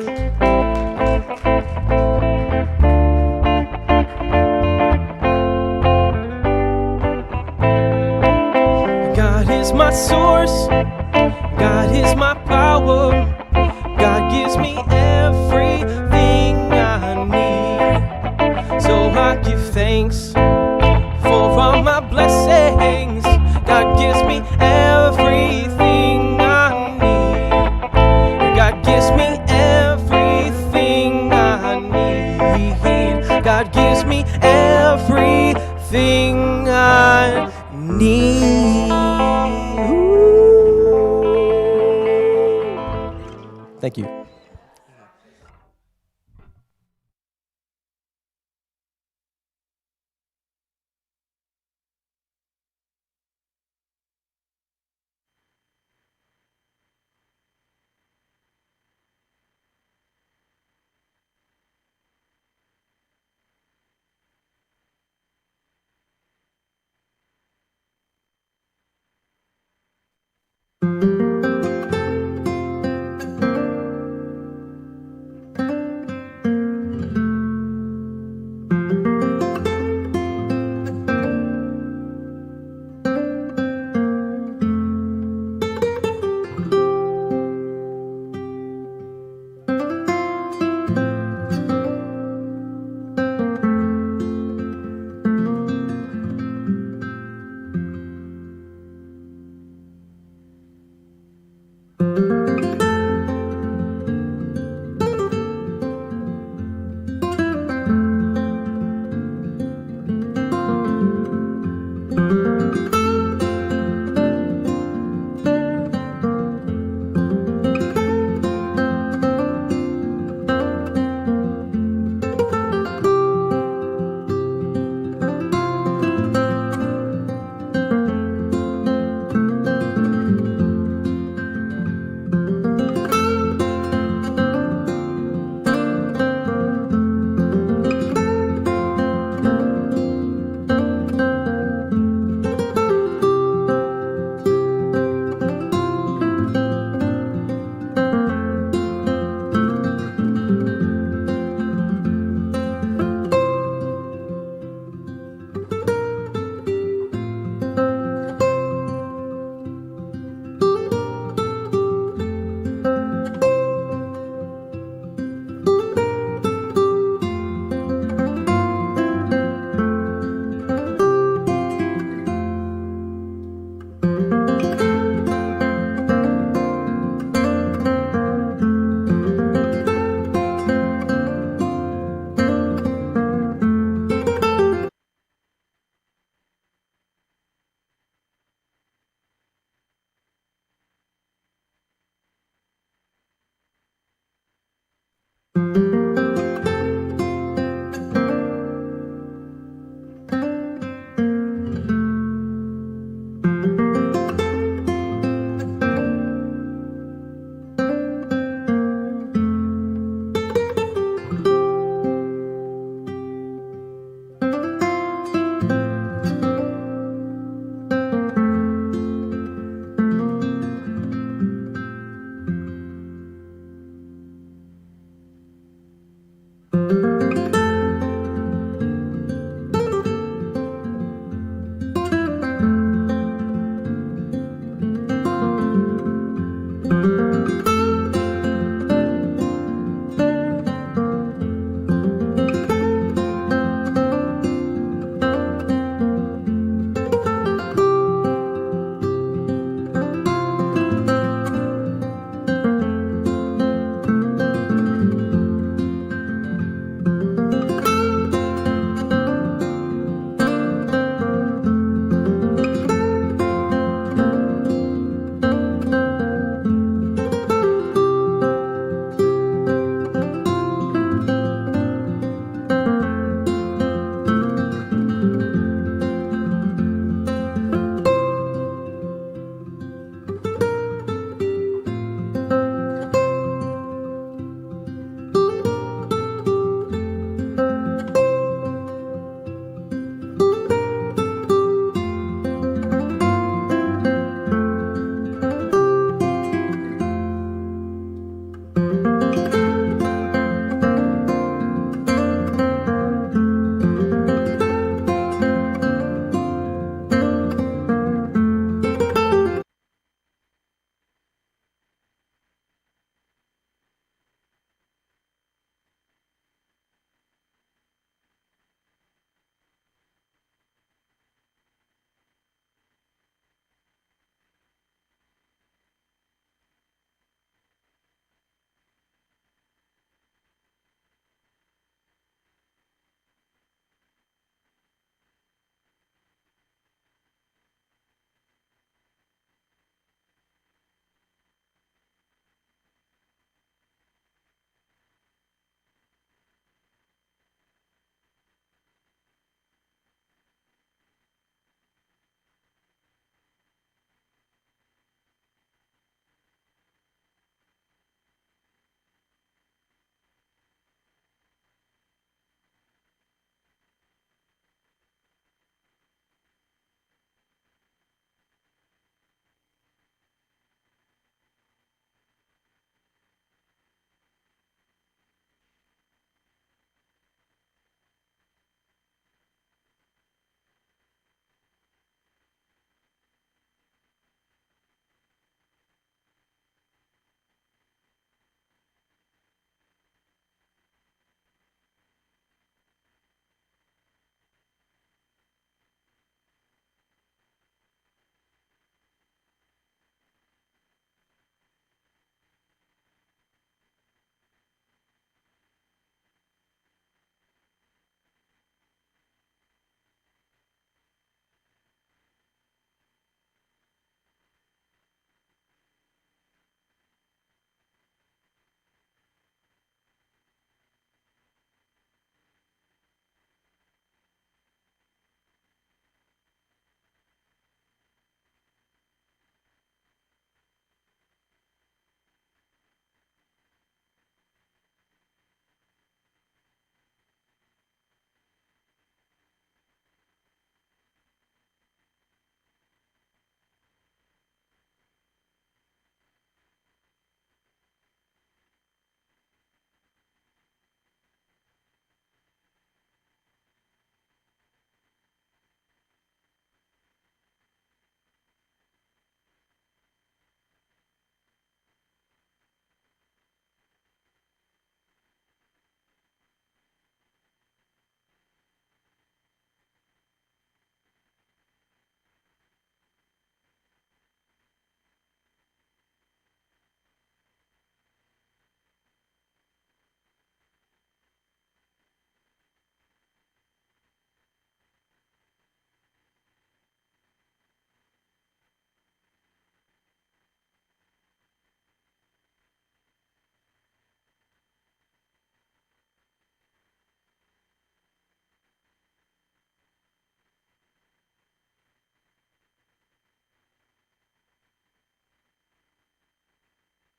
God is my source. God is my power. God gives me everything I need. So I give thanks for all my blessings. God gives me everything I need. God gives me everything I need. God gives me everything I need. Ooh. Thank you.